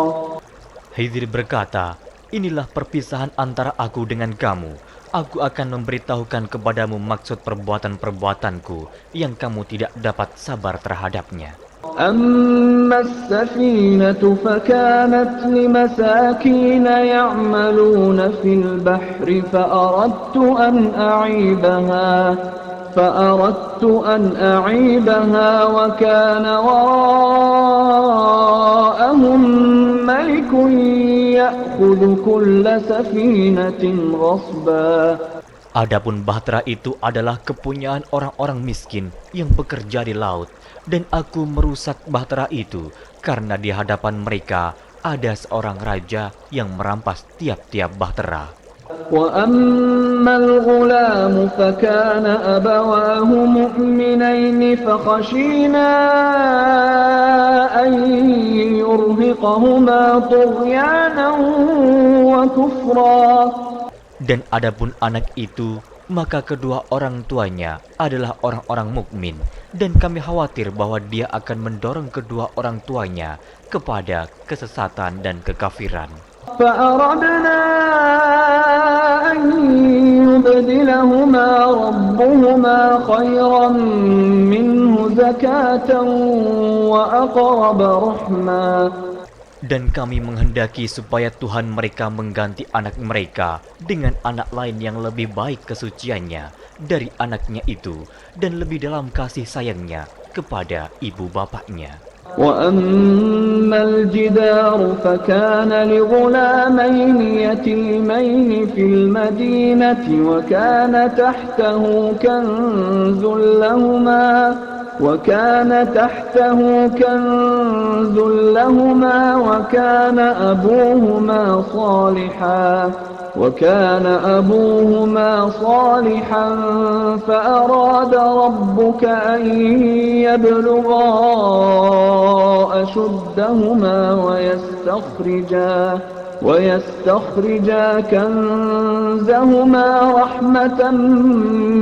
Khidir berkata, "Inilah perpisahan antara aku dengan kamu. Aku akan memberitahukan kepadamu maksud perbuatan-perbuatanku yang kamu tidak dapat sabar terhadapnya." أما السفينة فكانت لمساكين يعملون في البحر فأردت أن أعيبها وكان وراءهم ملك يأخذ كل سفينة غصبا. Adapun bahtera itu adalah kepunyaan orang-orang miskin yang bekerja di laut, dan aku merusak bahtera itu karena di hadapan mereka ada seorang raja yang merampas tiap-tiap bahtera. وأما الغلام فكان أبواه مؤمنين فخشينا أن يرهقهما طغيانا وكفرا. Dan adapun anak itu, maka kedua orang tuanya adalah orang-orang mukmin, dan kami khawatir bahwa dia akan mendorong kedua orang tuanya kepada kesesatan dan kekafiran. فأردنا أن يبدلهما ربهما خيرا منه زكاة وأقرب رحما. Dan kami menghendaki supaya Tuhan mereka mengganti anak mereka dengan anak lain yang lebih baik kesuciannya dari anaknya itu dan lebih dalam kasih sayangnya kepada ibu bapaknya. وأما الجدار فكان لغلامين يتيمين في المدينة وكان تحته كنز لهما وكان تحته كنز لهما وكان أبوهما صالحا فأراد ربك أن يبلغا أشدهما ويستخرجا كنزهما رحمة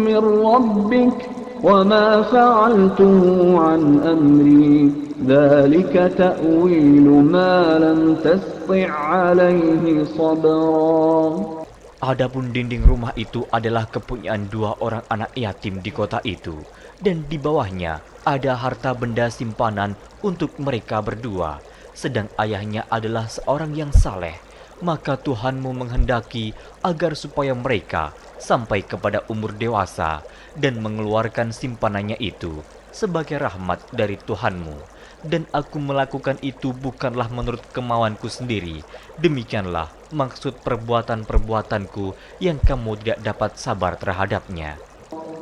من ربك وما فعلته عن أمري ذلك تأويل ما لم تسطع عليه صبرا. Adapun dinding rumah itu adalah kepunyaan 2 orang anak yatim di kota itu, dan di bawahnya ada harta benda simpanan untuk mereka berdua, sedang ayahnya adalah seorang yang saleh. Maka Tuhanmu menghendaki agar supaya mereka sampai kepada umur dewasa dan mengeluarkan simpanannya itu sebagai rahmat dari Tuhanmu. Dan aku melakukan itu bukanlah menurut kemauanku sendiri. Demikianlah maksud perbuatan-perbuatanku yang kamu tidak dapat sabar terhadapnya.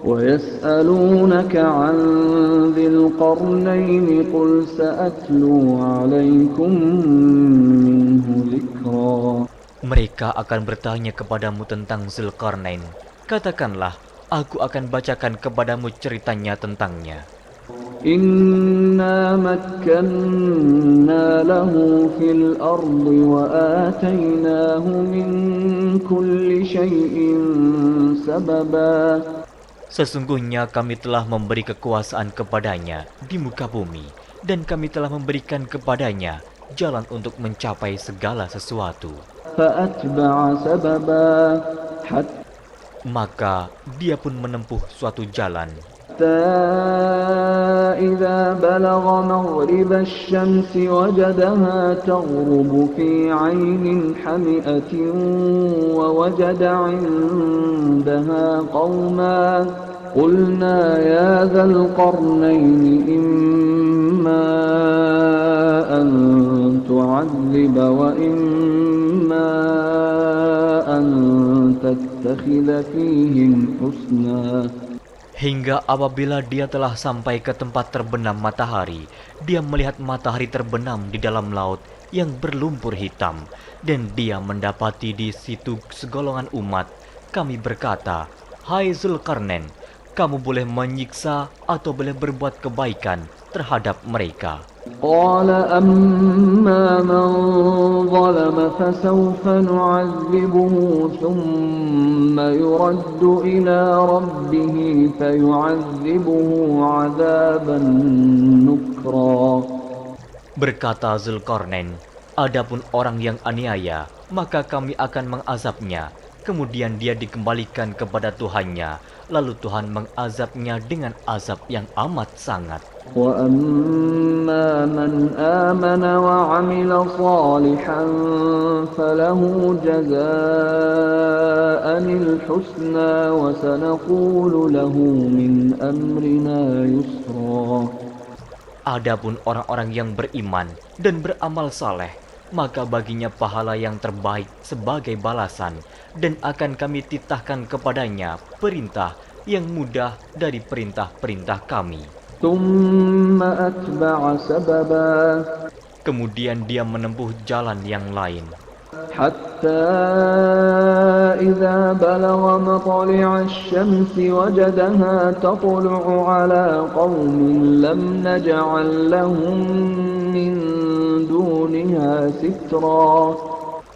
وَيَسْأَلُونَكَ عَنْ ذِي الْقَرْنَيْنِ قُلْ سَأَتْلُو عَلَيْكُمْ مِنْهُ ذِكْرًا. Mereka akan bertanya kepadamu tentang Zulkarnain. Katakanlah, aku akan bacakan kepadamu ceritanya tentangnya. إِنَّا مَكَّنَّا لَهُ فِي الْأَرْضِ وَآتَيْنَاهُ مِنْ كُلِّ شَيْءٍ سَبَبًا. Sesungguhnya kami telah memberi kekuasaan kepadanya di muka bumi, dan kami telah memberikan kepadanya jalan untuk mencapai segala sesuatu. فَأَتْبَعَ سَبَبًا Maka dia pun menempuh suatu jalan. حتى إذا بلغ مغرب الشمس وجدها تغرب في عين حمئة ووجد عندها قوما قلنا يا ذا القرنين إما أن تعذب وإما أن تتخذ فيهم حسنا. Hingga apabila dia telah sampai ke tempat terbenam matahari, dia melihat matahari terbenam di dalam laut yang berlumpur hitam, dan dia mendapati di situ segolongan umat. Kami berkata, "Hai Zulkarnain, kamu boleh menyiksa atau boleh berbuat kebaikan terhadap mereka." قال أما من ظلم فسوف نعذبه ثم يرد إلى ربه فيعذبه عذابا نكرا. Berkata Zulkarnain, adapun orang yang aniaya, maka kami akan mengazabnya. Kemudian dia dikembalikan kepada Tuhannya, lalu Tuhan mengazabnya dengan azab yang amat sangat. وَأَمَّا مَنْ آمَنَ وَعَمِلَ صَالِحًا فَلَهُ جَزَاءً الْحُسْنَى وَسَنَقُولُ لَهُ مِنْ أَمْرِنَا يُسْرًا. Adapun orang-orang yang beriman dan beramal saleh, maka baginya pahala yang terbaik sebagai balasan, dan akan kami titahkan kepadanya perintah yang mudah dari perintah-perintah kami. ثُمَّ أَتْبَعَ سَبَبًا. Kemudian dia menempuh jalan yang lain. حَتَّى إِذَا بَلَغَ مَطْلِعَ الشَّمْسِ وَجَدَهَا تَطْلُعُ عَلَى قَوْمٍ لَمْ نَجْعَلْ لَهُم مِّن دُونِهَا سِتْرًا.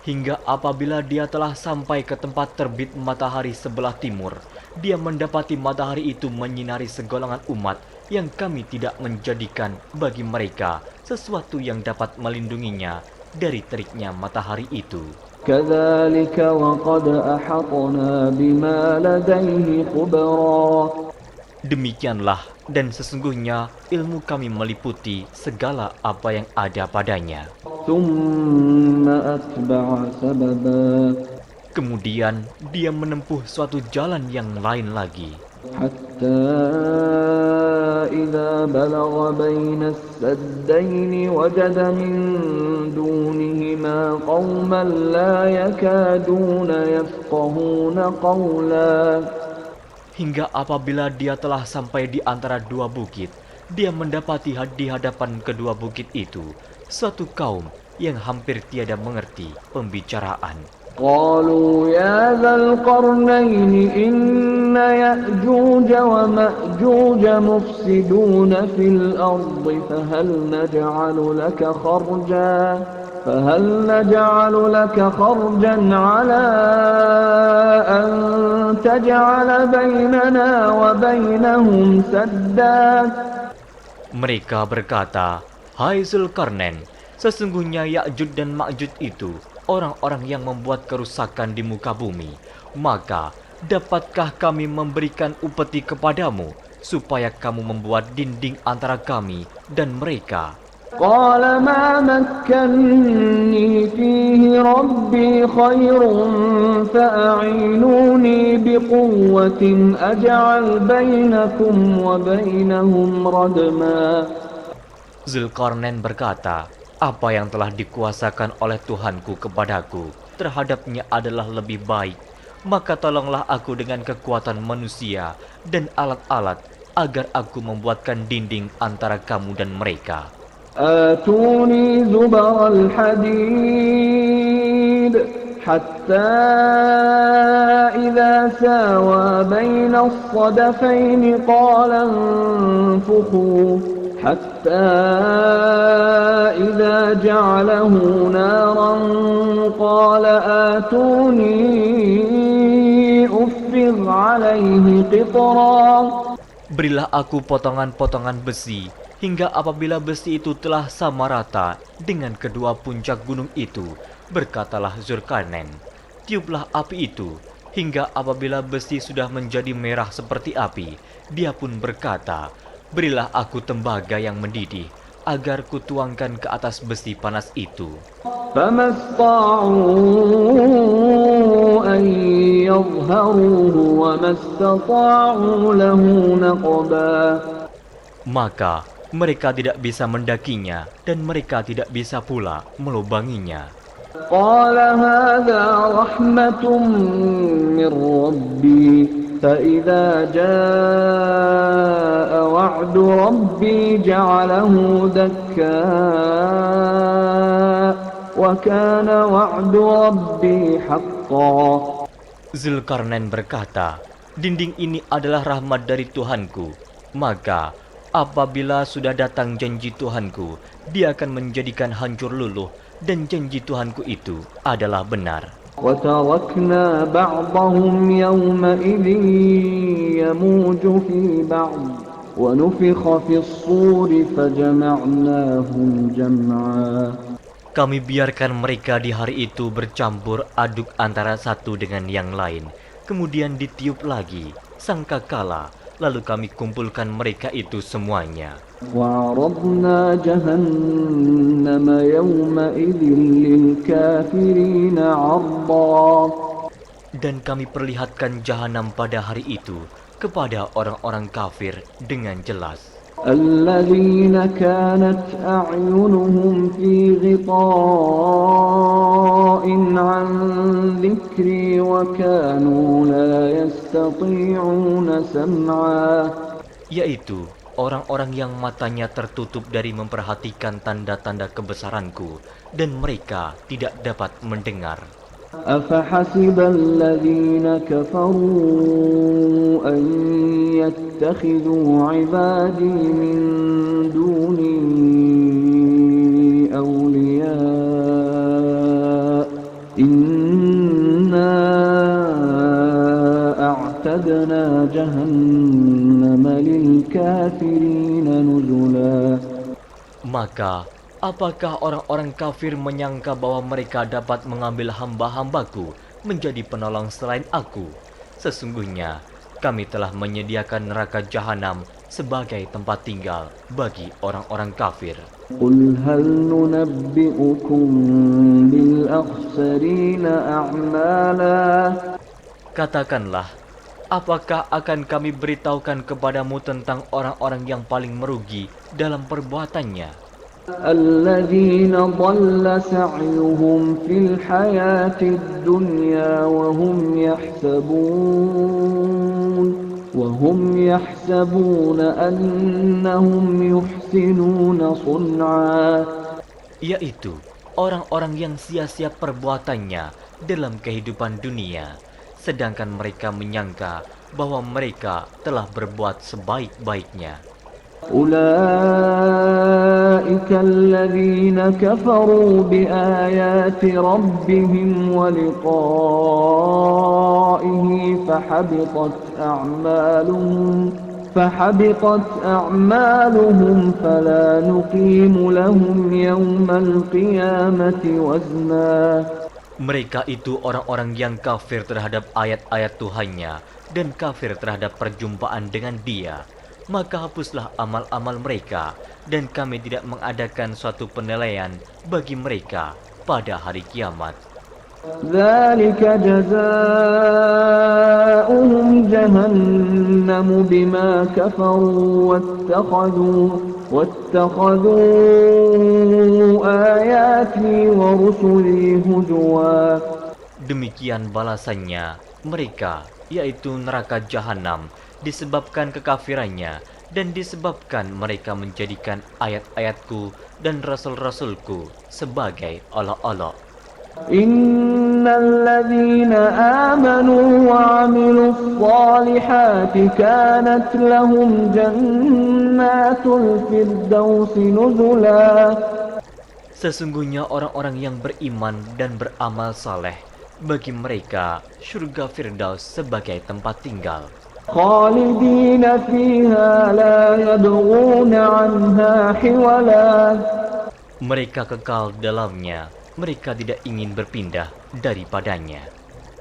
Hingga apabila dia telah sampai ke tempat terbit matahari sebelah timur, dia mendapati matahari itu menyinari segolongan umat yang kami tidak menjadikan bagi mereka sesuatu yang dapat melindunginya dari teriknya matahari itu. كَذَلِكَ وَقَدْ أَحَطْنَا بِمَا لَدَيْهِ خُبْرًا. Demikianlah, dan sesungguhnya ilmu kami meliputi segala apa yang ada padanya. ثُمَّ أَتْبَعَ سَبَبًا. Kemudian dia menempuh suatu jalan yang lain lagi. حَتَّى إِذَا بَلَغَ بَيْنَ السَّدَّيْنِ وَجَدَ مِن دُونِهِمَا قَوْمًا لَّا يَكَادُونَ يَفْقَهُونَ قَوْلًا. Hingga apabila dia telah sampai di antara dua bukit, dia mendapati di hadapan kedua bukit itu suatu kaum yang hampir tiada mengerti pembicaraan. قالوا يا ذا القرنين إن يأجوج ومأجوج مفسدون في الأرض فهل نجعل لك خرجا على أن تجعل بيننا وبينهم سدا. Mereka berkata, "Hai Zulkarnain, sesungguhnya Ya'juj dan Ma'juj itu orang-orang yang membuat kerusakan di muka bumi. Maka, dapatkah kami memberikan upeti kepadamu, supaya kamu membuat dinding antara kami dan mereka?" قال ما مكني فيه ربي خير فأعينوني بقوة أجعل بينكم وبينهم ردما. Zulkarnain berkata, "Apa yang telah dikuasakan oleh Tuhanku kepadaku terhadapnya adalah lebih baik. Maka tolonglah aku dengan kekuatan manusia dan alat-alat agar aku membuatkan dinding antara kamu dan mereka." آتوني زبر الحديد حتى إذا ساوى بين الصدفين قال انفخوا حتى إذا جعله نارا قال آتوني أفرغ عليه قطرا. Berilah aku potongan-potongan besi, hingga apabila besi itu telah sama rata dengan kedua puncak gunung itu, berkatalah Zulkarnain, "Tiuplah api itu," hingga apabila besi sudah menjadi merah seperti api, dia pun berkata, "Berilah aku tembaga yang mendidih, agar kutuangkan ke atas besi panas itu." فما استطاعوا أن يظهروه وما استطاعوا له نقبا. Maka mereka tidak bisa mendakinya dan mereka tidak bisa pula melubanginya. قال هذا رحمة من ربي فإذا جاء وعد ربي جعله دكا وكان وعد ربي حقا. Zulkarnain berkata, "Dinding ini adalah rahmat dari Tuhanku. Maka apabila sudah datang janji Tuhanku, dia akan menjadikan hancur luluh, dan janji Tuhanku itu adalah benar." وتركنا بعضهم يومئذ يموج في بعض ونفخ في الصور فجمعناهم جمعا. Kami biarkan mereka di hari itu bercampur aduk antara satu dengan yang lain. Kemudian ditiup lagi sangkakala, lalu kami kumpulkan mereka itu semuanya. وعرضنا جهنم يومئذ للكافرين عرضا. Dan kami perlihatkan jahanam pada hari itu kepada orang-orang kafir dengan jelas. الذين كانت أعينهم في غطاء عن ذكري وكانوا لا يستطيعون سمعا. Yaitu orang-orang yang matanya tertutup dari memperhatikan tanda-tanda kebesaranku, dan mereka tidak dapat mendengar. أفحسب الذين كفروا أن يتخذوا عبادي من دوني أولياء إنا أعتدنا جهنم للكافرين نزلا. Maka apakah orang-orang kafir menyangka bahwa mereka dapat mengambil hamba-hambaku menjadi penolong selain aku? Sesungguhnya kami telah menyediakan neraka jahanam sebagai tempat tinggal bagi orang-orang kafir. قل هل ننبئكم بالأخسرين أعمالا. Katakanlah, apakah akan kami beritahukan kepadamu tentang orang-orang yang paling merugi dalam perbuatannya? الذين ضل سعيهم في الحياة الدنيا وهم يحسبون وهم يحسبون أنهم يحسنون صنعا. Yaitu orang-orang yang sia-sia perbuatannya dalam kehidupan dunia, sedangkan mereka menyangka bahwa mereka telah berbuat sebaik-baiknya. أولئك الذين كفروا بآيات ربهم ولقائه فحبطت أعمالهم فلا نقيم لهم يوم القيامة وزنا. Mereka itu orang-orang yang kafir terhadap ayat-ayat Tuhannya dan kafir terhadap perjumpaan dengan Dia. Maka hapuslah amal-amal mereka, dan kami tidak mengadakan suatu penilaian bagi mereka pada hari kiamat. ذلك جزاؤهم جهنم بما كفروا واتخذوا آياتي ورسلي هزوا. Demikian balasannya mereka, yaitu neraka jahanam, disebabkan kekafirannya dan disebabkan mereka menjadikan ayat-ayatku dan rasul-rasulku sebagai olok-olok. Innal ladzina amanu wa 'amilus shalihati kanat lahum jannatul firdausi nuzula. Sesungguhnya orang-orang yang beriman dan beramal saleh, bagi mereka surga Firdaus sebagai tempat tinggal. Khalidina fiha la yabghuna 'anha hiwala. Mereka kekal dalamnya, mereka tidak ingin berpindah daripadanya.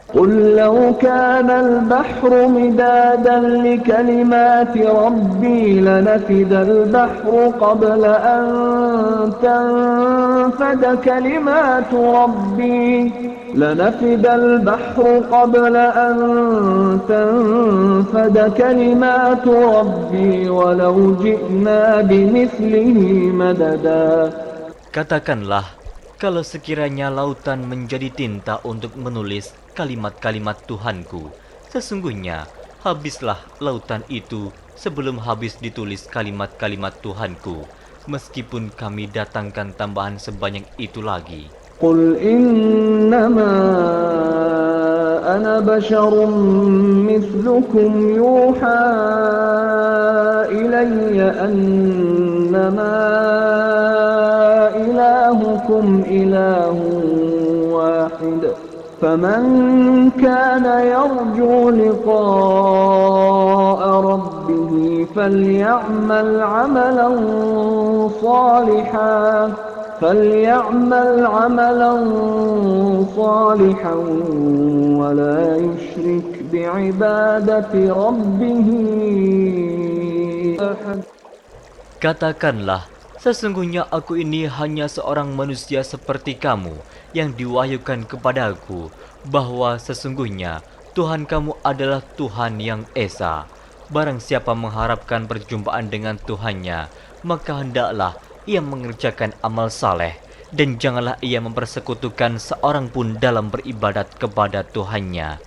قل لو كان البحر مدادا لكلمات ربي لنفد البحر قبل أن تنفد كلمات ربي ولو جئنا بمثله مددا. Katakanlah, kalau sekiranya lautan menjadi tinta untuk menulis kalimat-kalimat Tuhanku, sesungguhnya habislah lautan itu sebelum habis ditulis kalimat-kalimat Tuhanku, meskipun kami datangkan tambahan sebanyak itu lagi. Qul innama ana basharun mithlukum yuha ilayya annama ilahukum ilahun wahid. فمن كان يرجو لقاء ربه فليعمل عملا صالحا ولا يشرك بعبادة ربه أحد. Katakanlah, sesungguhnya aku ini hanya seorang manusia seperti kamu yang diwahyukan kepadaku, bahwa sesungguhnya Tuhan kamu adalah Tuhan yang Esa. Barang siapa mengharapkan perjumpaan dengan Tuhannya, maka hendaklah ia mengerjakan amal saleh, dan janganlah ia mempersekutukan seorang pun dalam beribadat kepada Tuhannya.